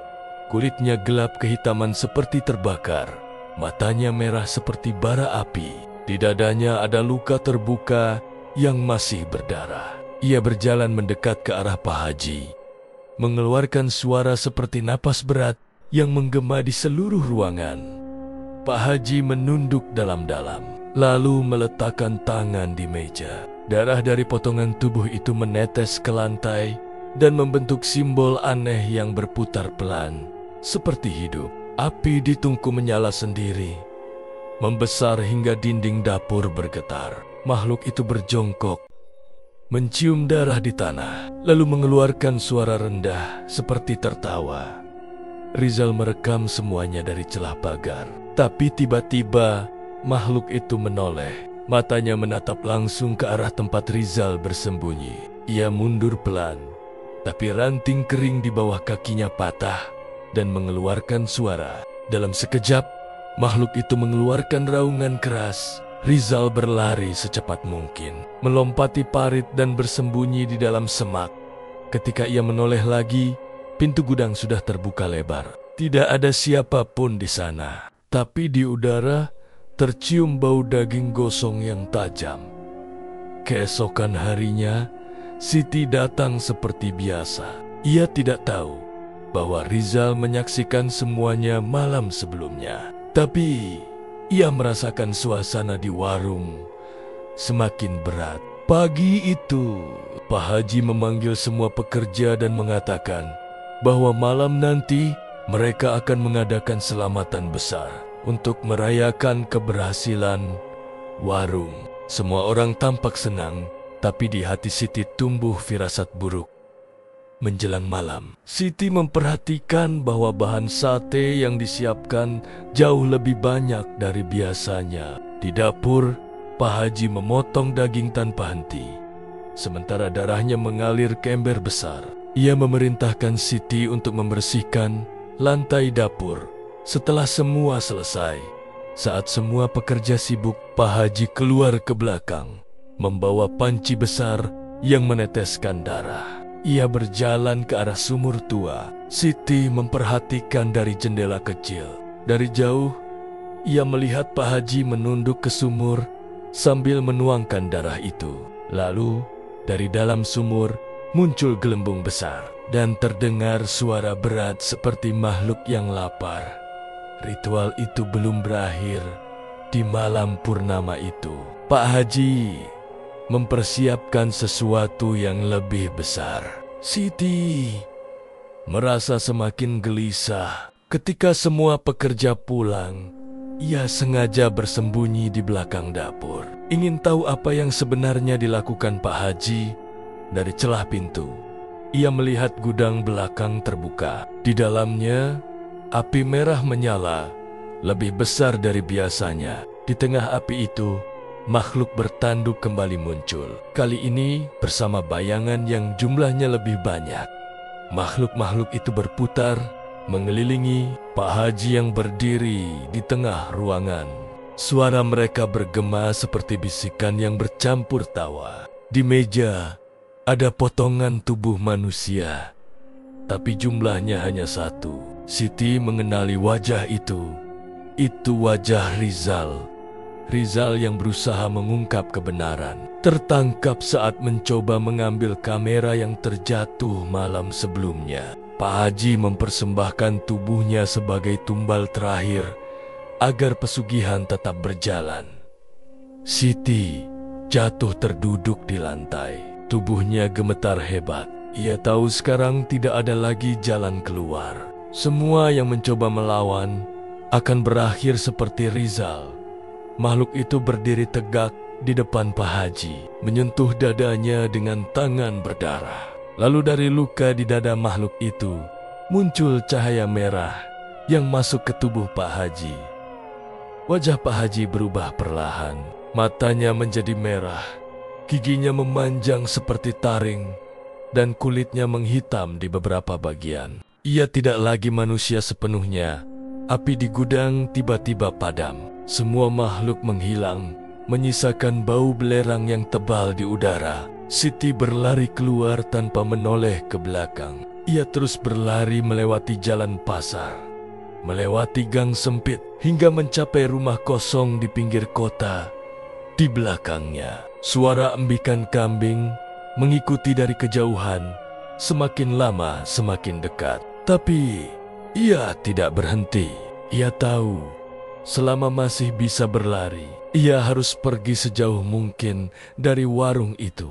kulitnya gelap kehitaman seperti terbakar. Matanya merah seperti bara api. Di dadanya ada luka terbuka yang masih berdarah. Ia berjalan mendekat ke arah Pak Haji, mengeluarkan suara seperti napas berat yang menggema di seluruh ruangan. Pak Haji menunduk dalam-dalam, lalu meletakkan tangan di meja. Darah dari potongan tubuh itu menetes ke lantai dan membentuk simbol aneh yang berputar pelan, seperti hidup. Api di tungku menyala sendiri, membesar hingga dinding dapur bergetar. Makhluk itu berjongkok, mencium darah di tanah, lalu mengeluarkan suara rendah seperti tertawa. Rizal merekam semuanya dari celah pagar. Tapi tiba-tiba makhluk itu menoleh. Matanya menatap langsung ke arah tempat Rizal bersembunyi. Ia mundur pelan, tapi ranting kering di bawah kakinya patah dan mengeluarkan suara. Dalam sekejap, makhluk itu mengeluarkan raungan keras. Rizal berlari secepat mungkin, melompati parit dan bersembunyi di dalam semak. Ketika ia menoleh lagi, pintu gudang sudah terbuka lebar. Tidak ada siapapun di sana, tapi di udara tercium bau daging gosong yang tajam. Keesokan harinya, Siti datang seperti biasa. Ia tidak tahu bahwa Rizal menyaksikan semuanya malam sebelumnya. Tapi ia merasakan suasana di warung semakin berat. Pagi itu, Pak Haji memanggil semua pekerja dan mengatakan bahwa malam nanti mereka akan mengadakan selamatan besar untuk merayakan keberhasilan warung. Semua orang tampak senang, tapi di hati Siti tumbuh firasat buruk. Menjelang malam, Siti memperhatikan bahwa bahan sate yang disiapkan jauh lebih banyak dari biasanya. Di dapur, Pak Haji memotong daging tanpa henti, sementara darahnya mengalir ke ember besar. Ia memerintahkan Siti untuk membersihkan lantai dapur. Setelah semua selesai, saat semua pekerja sibuk, Pak Haji keluar ke belakang, membawa panci besar yang meneteskan darah. Ia berjalan ke arah sumur tua. Siti memperhatikan dari jendela kecil. Dari jauh, ia melihat Pak Haji menunduk ke sumur sambil menuangkan darah itu. Lalu, dari dalam sumur muncul gelembung besar dan terdengar suara berat seperti makhluk yang lapar. Ritual itu belum berakhir di malam purnama itu. Pak Haji mempersiapkan sesuatu yang lebih besar. Siti merasa semakin gelisah. Ketika semua pekerja pulang, ia sengaja bersembunyi di belakang dapur. Ingin tahu apa yang sebenarnya dilakukan Pak Haji. Dari celah pintu, ia melihat gudang belakang terbuka. Di dalamnya, api merah menyala, lebih besar dari biasanya. Di tengah api itu, makhluk bertanduk kembali muncul. Kali ini bersama bayangan yang jumlahnya lebih banyak. Makhluk-makhluk itu berputar, mengelilingi Pak Haji yang berdiri di tengah ruangan. Suara mereka bergema seperti bisikan yang bercampur tawa. Di meja ada potongan tubuh manusia, tapi jumlahnya hanya satu. Siti mengenali wajah itu. Itu wajah Rizal. Rizal yang berusaha mengungkap kebenaran, tertangkap saat mencoba mengambil kamera yang terjatuh malam sebelumnya. Pak Haji mempersembahkan tubuhnya sebagai tumbal terakhir agar pesugihan tetap berjalan. Siti jatuh terduduk di lantai. Tubuhnya gemetar hebat. Ia tahu sekarang tidak ada lagi jalan keluar. Semua yang mencoba melawan akan berakhir seperti Rizal. Makhluk itu berdiri tegak di depan Pak Haji, menyentuh dadanya dengan tangan berdarah. Lalu dari luka di dada makhluk itu, muncul cahaya merah yang masuk ke tubuh Pak Haji. Wajah Pak Haji berubah perlahan, matanya menjadi merah, giginya memanjang seperti taring, dan kulitnya menghitam di beberapa bagian. Ia tidak lagi manusia sepenuhnya. Api di gudang tiba-tiba padam. Semua makhluk menghilang, menyisakan bau belerang yang tebal di udara. Siti berlari keluar tanpa menoleh ke belakang. Ia terus berlari melewati jalan pasar, melewati gang sempit, hingga mencapai rumah kosong di pinggir kota. Di belakangnya, suara embikan kambing mengikuti dari kejauhan, semakin lama semakin dekat. Tapi ia tidak berhenti. Ia tahu selama masih bisa berlari, ia harus pergi sejauh mungkin dari warung itu.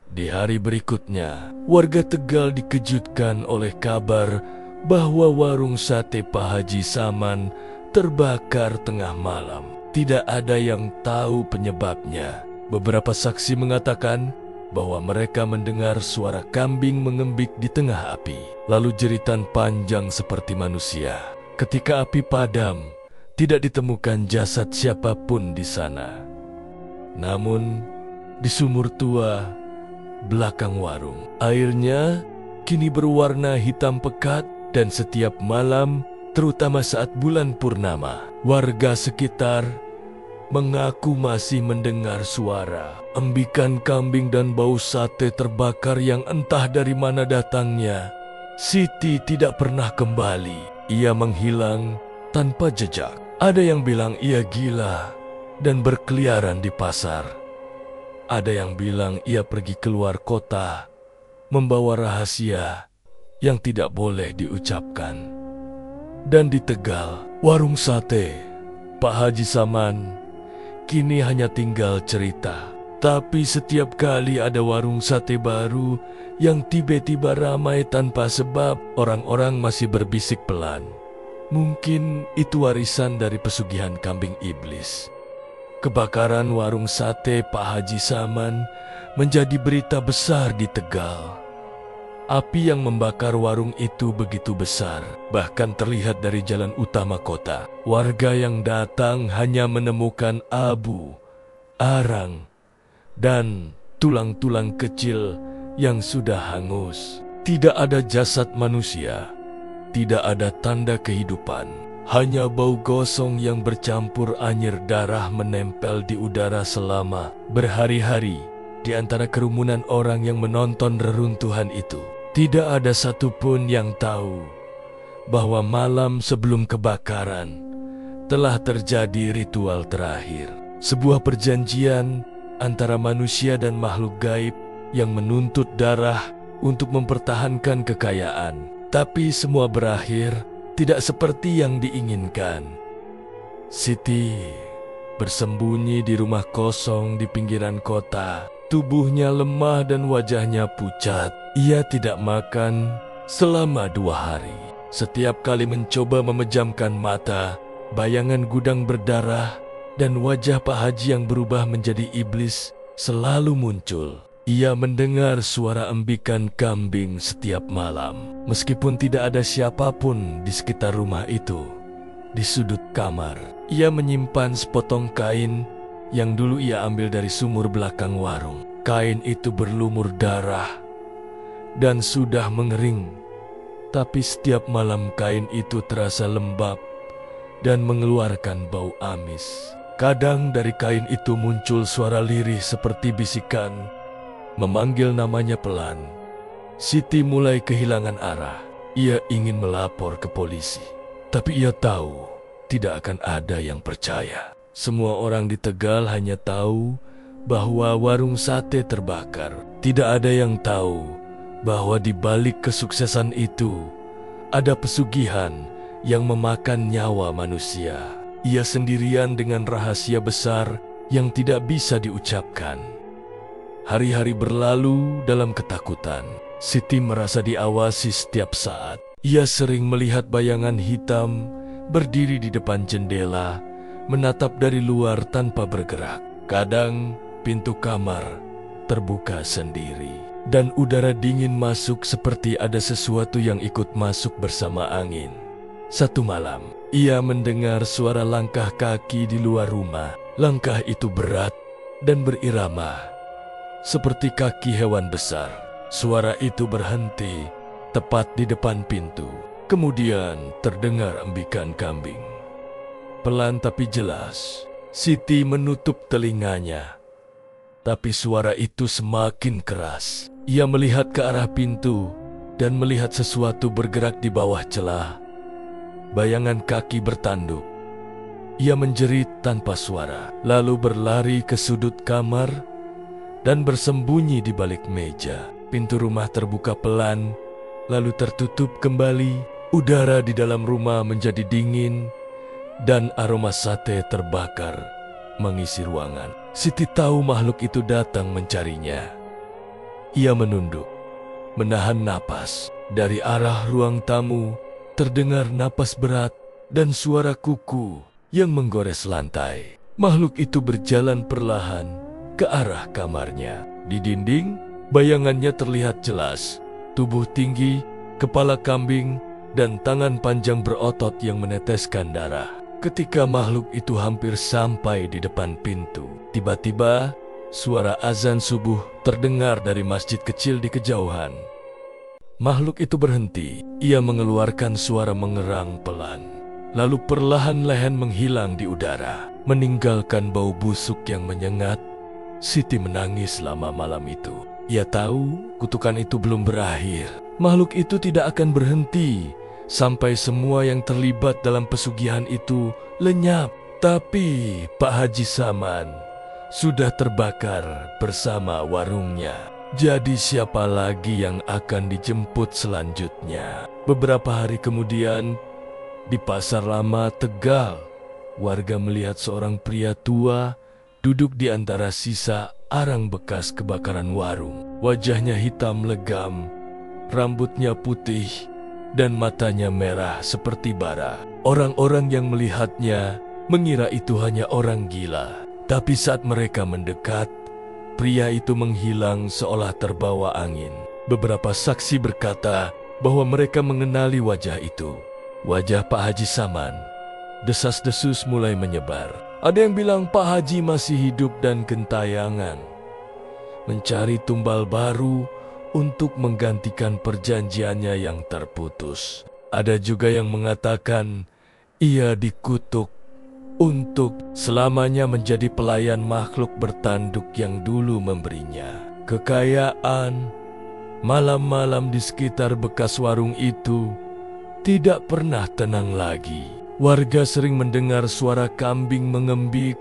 Di hari berikutnya, warga Tegal dikejutkan oleh kabar bahwa warung sate Pak Haji Saman terbakar tengah malam. Tidak ada yang tahu penyebabnya. Beberapa saksi mengatakan bahwa mereka mendengar suara kambing mengembik di tengah api, lalu jeritan panjang seperti manusia. Ketika api padam, tidak ditemukan jasad siapapun di sana. Namun, di sumur tua belakang warung, airnya kini berwarna hitam pekat, dan setiap malam, terutama saat bulan purnama, warga sekitar mengaku masih mendengar suara embikan kambing dan bau sate terbakar yang entah dari mana datangnya. Siti tidak pernah kembali. Ia menghilang tanpa jejak. Ada yang bilang ia gila dan berkeliaran di pasar. Ada yang bilang ia pergi keluar kota, membawa rahasia yang tidak boleh diucapkan. Dan di Tegal, warung sate Pak Haji Saman kini hanya tinggal cerita. Tapi setiap kali ada warung sate baru yang tiba-tiba ramai tanpa sebab, orang-orang masih berbisik pelan. Mungkin itu warisan dari pesugihan kambing iblis. Kebakaran warung sate Pak Haji Saman menjadi berita besar di Tegal. Api yang membakar warung itu begitu besar, bahkan terlihat dari jalan utama kota. Warga yang datang hanya menemukan abu, arang, dan tulang-tulang kecil yang sudah hangus. Tidak ada jasad manusia, tidak ada tanda kehidupan. Hanya bau gosong yang bercampur anyir darah menempel di udara selama berhari-hari di antara kerumunan orang yang menonton reruntuhan itu. Tidak ada satupun yang tahu bahwa malam sebelum kebakaran telah terjadi ritual terakhir. Sebuah perjanjian antara manusia dan makhluk gaib yang menuntut darah untuk mempertahankan kekayaan. Tapi semua berakhir tidak seperti yang diinginkan. Siti bersembunyi di rumah kosong di pinggiran kota. Tubuhnya lemah dan wajahnya pucat. Ia tidak makan selama 2 hari. Setiap kali mencoba memejamkan mata, bayangan gudang berdarah dan wajah Pak Haji yang berubah menjadi iblis selalu muncul. Ia mendengar suara embikan kambing setiap malam. Meskipun tidak ada siapapun di sekitar rumah itu, di sudut kamar, ia menyimpan sepotong kain yang dulu ia ambil dari sumur belakang warung. Kain itu berlumur darah dan sudah mengering. Tapi setiap malam kain itu terasa lembab dan mengeluarkan bau amis. Kadang dari kain itu muncul suara lirih seperti bisikan, memanggil namanya pelan. Siti mulai kehilangan arah. Ia ingin melapor ke polisi, tapi ia tahu tidak akan ada yang percaya. Semua orang di Tegal hanya tahu bahwa warung sate terbakar. Tidak ada yang tahu bahwa di balik kesuksesan itu ada pesugihan yang memakan nyawa manusia. Ia sendirian dengan rahasia besar yang tidak bisa diucapkan. Hari-hari berlalu dalam ketakutan. Siti merasa diawasi setiap saat. Ia sering melihat bayangan hitam berdiri di depan jendela, menatap dari luar tanpa bergerak. Kadang pintu kamar terbuka sendiri, dan udara dingin masuk seperti ada sesuatu yang ikut masuk bersama angin. Satu malam, ia mendengar suara langkah kaki di luar rumah. Langkah itu berat dan berirama, seperti kaki hewan besar. Suara itu berhenti tepat di depan pintu. Kemudian terdengar embikan kambing. Pelan tapi jelas, Siti menutup telinganya. Tapi suara itu semakin keras. Ia melihat ke arah pintu dan melihat sesuatu bergerak di bawah celah. Bayangan kaki bertanduk. Ia menjerit tanpa suara, lalu berlari ke sudut kamar dan bersembunyi di balik meja. Pintu rumah terbuka pelan, lalu tertutup kembali. Udara di dalam rumah menjadi dingin dan aroma sate terbakar mengisi ruangan. Siti tahu makhluk itu datang mencarinya. Ia menunduk, menahan napas. Dari arah ruang tamu terdengar napas berat dan suara kuku yang menggores lantai. Makhluk itu berjalan perlahan ke arah kamarnya. Di dinding, bayangannya terlihat jelas. Tubuh tinggi, kepala kambing, dan tangan panjang berotot yang meneteskan darah. Ketika makhluk itu hampir sampai di depan pintu, tiba-tiba suara azan subuh terdengar dari masjid kecil di kejauhan. Makhluk itu berhenti. Ia mengeluarkan suara mengerang pelan. Lalu perlahan-lahan menghilang di udara, meninggalkan bau busuk yang menyengat. Siti menangis selama malam itu. Ia tahu kutukan itu belum berakhir. Makhluk itu tidak akan berhenti sampai semua yang terlibat dalam pesugihan itu lenyap. Tapi Pak Haji Saman sudah terbakar bersama warungnya. Jadi siapa lagi yang akan dijemput selanjutnya? Beberapa hari kemudian, di Pasar Lama Tegal, warga melihat seorang pria tua duduk di antara sisa arang bekas kebakaran warung. Wajahnya hitam legam, rambutnya putih, dan matanya merah seperti bara. Orang-orang yang melihatnya mengira itu hanya orang gila. Tapi saat mereka mendekat, pria itu menghilang seolah terbawa angin. Beberapa saksi berkata bahwa mereka mengenali wajah itu. Wajah Pak Haji Saman. Desas-desus mulai menyebar. Ada yang bilang Pak Haji masih hidup dan gentayangan, mencari tumbal baru untuk menggantikan perjanjiannya yang terputus. Ada juga yang mengatakan ia dikutuk untuk selamanya menjadi pelayan makhluk bertanduk yang dulu memberinya kekayaan. Malam-malam di sekitar bekas warung itu tidak pernah tenang lagi. Warga sering mendengar suara kambing mengembik,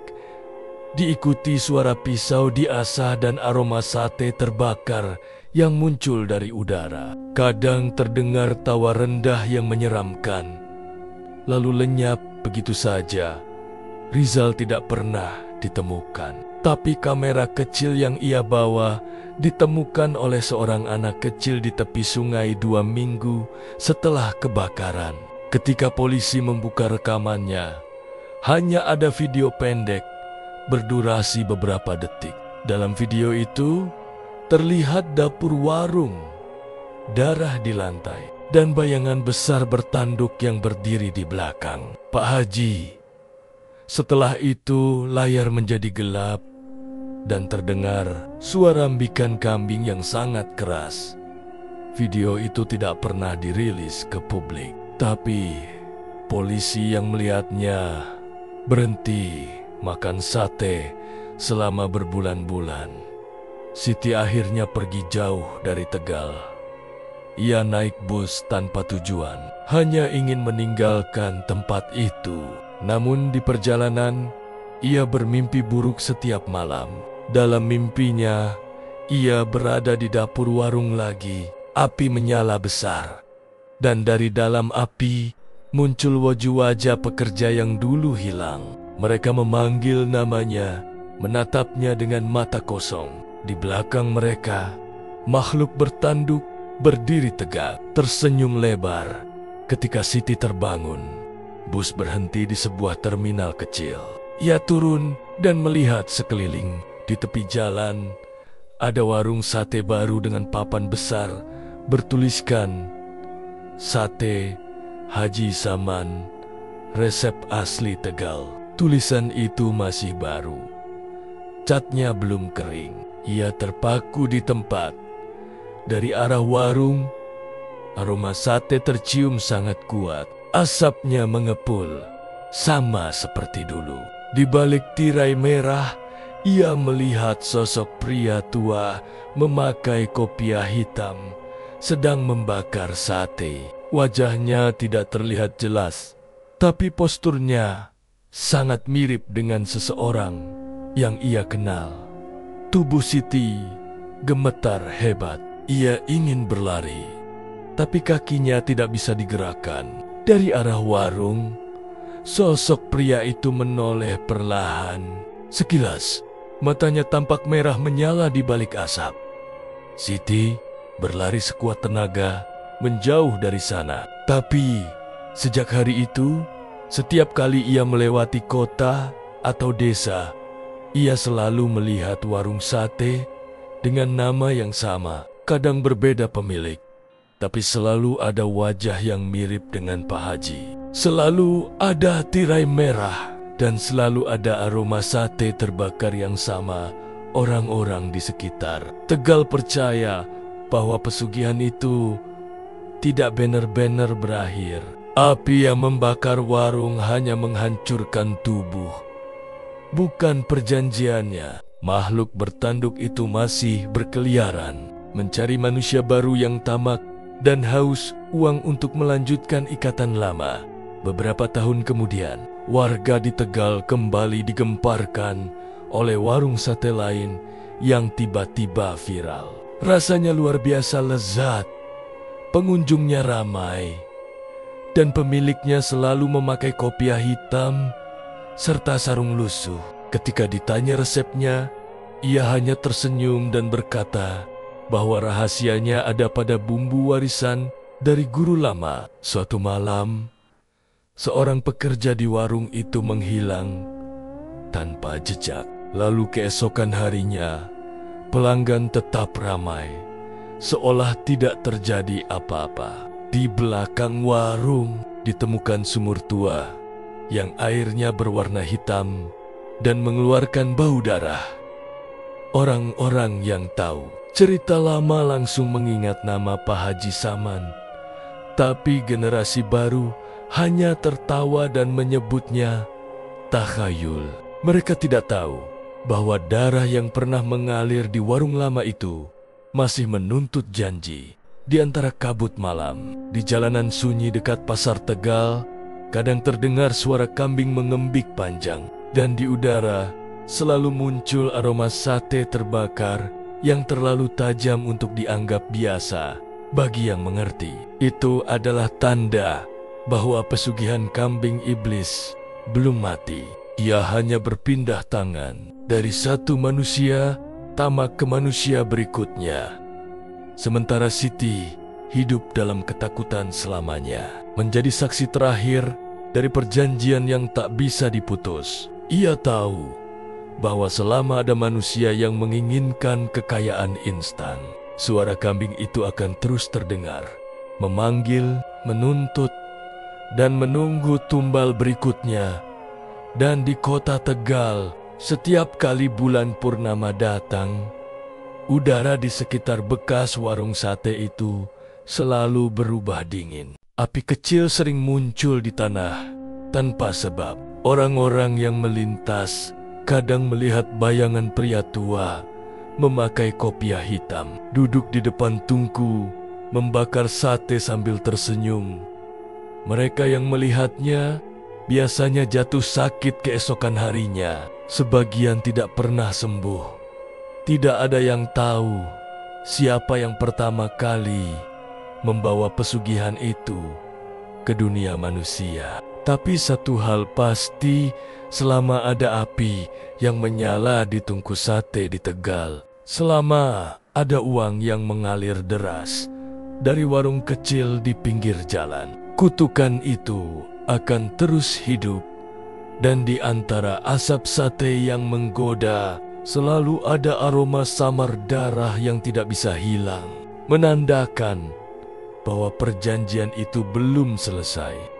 diikuti suara pisau diasah dan aroma sate terbakar yang muncul dari udara. Kadang terdengar tawa rendah yang menyeramkan, lalu lenyap begitu saja. Rizal tidak pernah ditemukan, tapi kamera kecil yang ia bawa ditemukan oleh seorang anak kecil di tepi sungai 2 minggu setelah kebakaran. Ketika polisi membuka rekamannya, hanya ada video pendek berdurasi beberapa detik. Dalam video itu terlihat dapur warung, darah di lantai, dan bayangan besar bertanduk yang berdiri di belakang Pak Haji. Setelah itu layar menjadi gelap dan terdengar suara embikan kambing yang sangat keras. Video itu tidak pernah dirilis ke publik, tapi polisi yang melihatnya berhenti makan sate selama berbulan-bulan. Siti akhirnya pergi jauh dari Tegal. Ia naik bus tanpa tujuan, hanya ingin meninggalkan tempat itu. Namun di perjalanan, ia bermimpi buruk setiap malam. Dalam mimpinya, ia berada di dapur warung lagi. Api menyala besar, dan dari dalam api muncul wajah-wajah pekerja yang dulu hilang. Mereka memanggil namanya, menatapnya dengan mata kosong. Di belakang mereka, makhluk bertanduk berdiri tegak, tersenyum lebar. Ketika Siti terbangun, bus berhenti di sebuah terminal kecil. Ia turun dan melihat sekeliling. Di tepi jalan, ada warung sate baru dengan papan besar bertuliskan Sate Haji Saman, resep asli Tegal. Tulisan itu masih baru, catnya belum kering. Ia terpaku di tempat. Dari arah warung, aroma sate tercium sangat kuat. Asapnya mengepul, sama seperti dulu. Di balik tirai merah, ia melihat sosok pria tua memakai kopiah hitam sedang membakar sate. Wajahnya tidak terlihat jelas, tapi posturnya sangat mirip dengan seseorang yang ia kenal. Tubuh Siti gemetar hebat. Ia ingin berlari, tapi kakinya tidak bisa digerakkan. Dari arah warung, sosok pria itu menoleh perlahan. Sekilas, matanya tampak merah menyala di balik asap. Siti berlari sekuat tenaga menjauh dari sana. Tapi sejak hari itu, setiap kali ia melewati kota atau desa, ia selalu melihat warung sate dengan nama yang sama. Kadang berbeda pemilik, tapi selalu ada wajah yang mirip dengan Pak Haji. Selalu ada tirai merah dan selalu ada aroma sate terbakar yang sama orang-orang di sekitar. Tegal percaya bahwa pesugihan itu tidak benar-benar berakhir. Api yang membakar warung hanya menghancurkan tubuh, bukan perjanjiannya. Makhluk bertanduk itu masih berkeliaran, mencari manusia baru yang tamak dan haus uang untuk melanjutkan ikatan lama. Beberapa tahun kemudian, warga di Tegal kembali digemparkan oleh warung sate lain yang tiba-tiba viral. Rasanya luar biasa lezat, pengunjungnya ramai, dan pemiliknya selalu memakai kopiah hitam serta sarung lusuh. Ketika ditanya resepnya, ia hanya tersenyum dan berkata bahwa rahasianya ada pada bumbu warisan dari guru lama. Suatu malam, seorang pekerja di warung itu menghilang tanpa jejak. Lalu keesokan harinya, pelanggan tetap ramai, seolah tidak terjadi apa-apa. Di belakang warung ditemukan sumur tua yang airnya berwarna hitam dan mengeluarkan bau darah. Orang-orang yang tahu cerita lama langsung mengingat nama Pak Haji Saman, tapi generasi baru hanya tertawa dan menyebutnya takhayul. Mereka tidak tahu bahwa darah yang pernah mengalir di warung lama itu masih menuntut janji. Di antara kabut malam, di jalanan sunyi dekat Pasar Tegal, kadang terdengar suara kambing mengembik panjang. Dan di udara selalu muncul aroma sate terbakar yang terlalu tajam untuk dianggap biasa. Bagi yang mengerti, itu adalah tanda bahwa pesugihan kambing iblis belum mati. Ia hanya berpindah tangan dari satu manusia tamak ke manusia berikutnya. Sementara Siti hidup dalam ketakutan selamanya, menjadi saksi terakhir dari perjanjian yang tak bisa diputus. Ia tahu bahwa selama ada manusia yang menginginkan kekayaan instan, suara kambing itu akan terus terdengar, memanggil, menuntut, dan menunggu tumbal berikutnya. Dan di kota Tegal, setiap kali bulan purnama datang, udara di sekitar bekas warung sate itu selalu berubah dingin. Api kecil sering muncul di tanah tanpa sebab. Orang-orang yang melintas kadang melihat bayangan pria tua memakai kopiah hitam, duduk di depan tungku, membakar sate sambil tersenyum. Mereka yang melihatnya biasanya jatuh sakit keesokan harinya. Sebagian tidak pernah sembuh. Tidak ada yang tahu siapa yang pertama kali membawa pesugihan itu ke dunia manusia. Tapi satu hal pasti, selama ada api yang menyala di tungku sate di Tegal, selama ada uang yang mengalir deras dari warung kecil di pinggir jalan, kutukan itu akan terus hidup. Dan di antara asap sate yang menggoda, selalu ada aroma samar darah yang tidak bisa hilang, menandakan bahwa perjanjian itu belum selesai.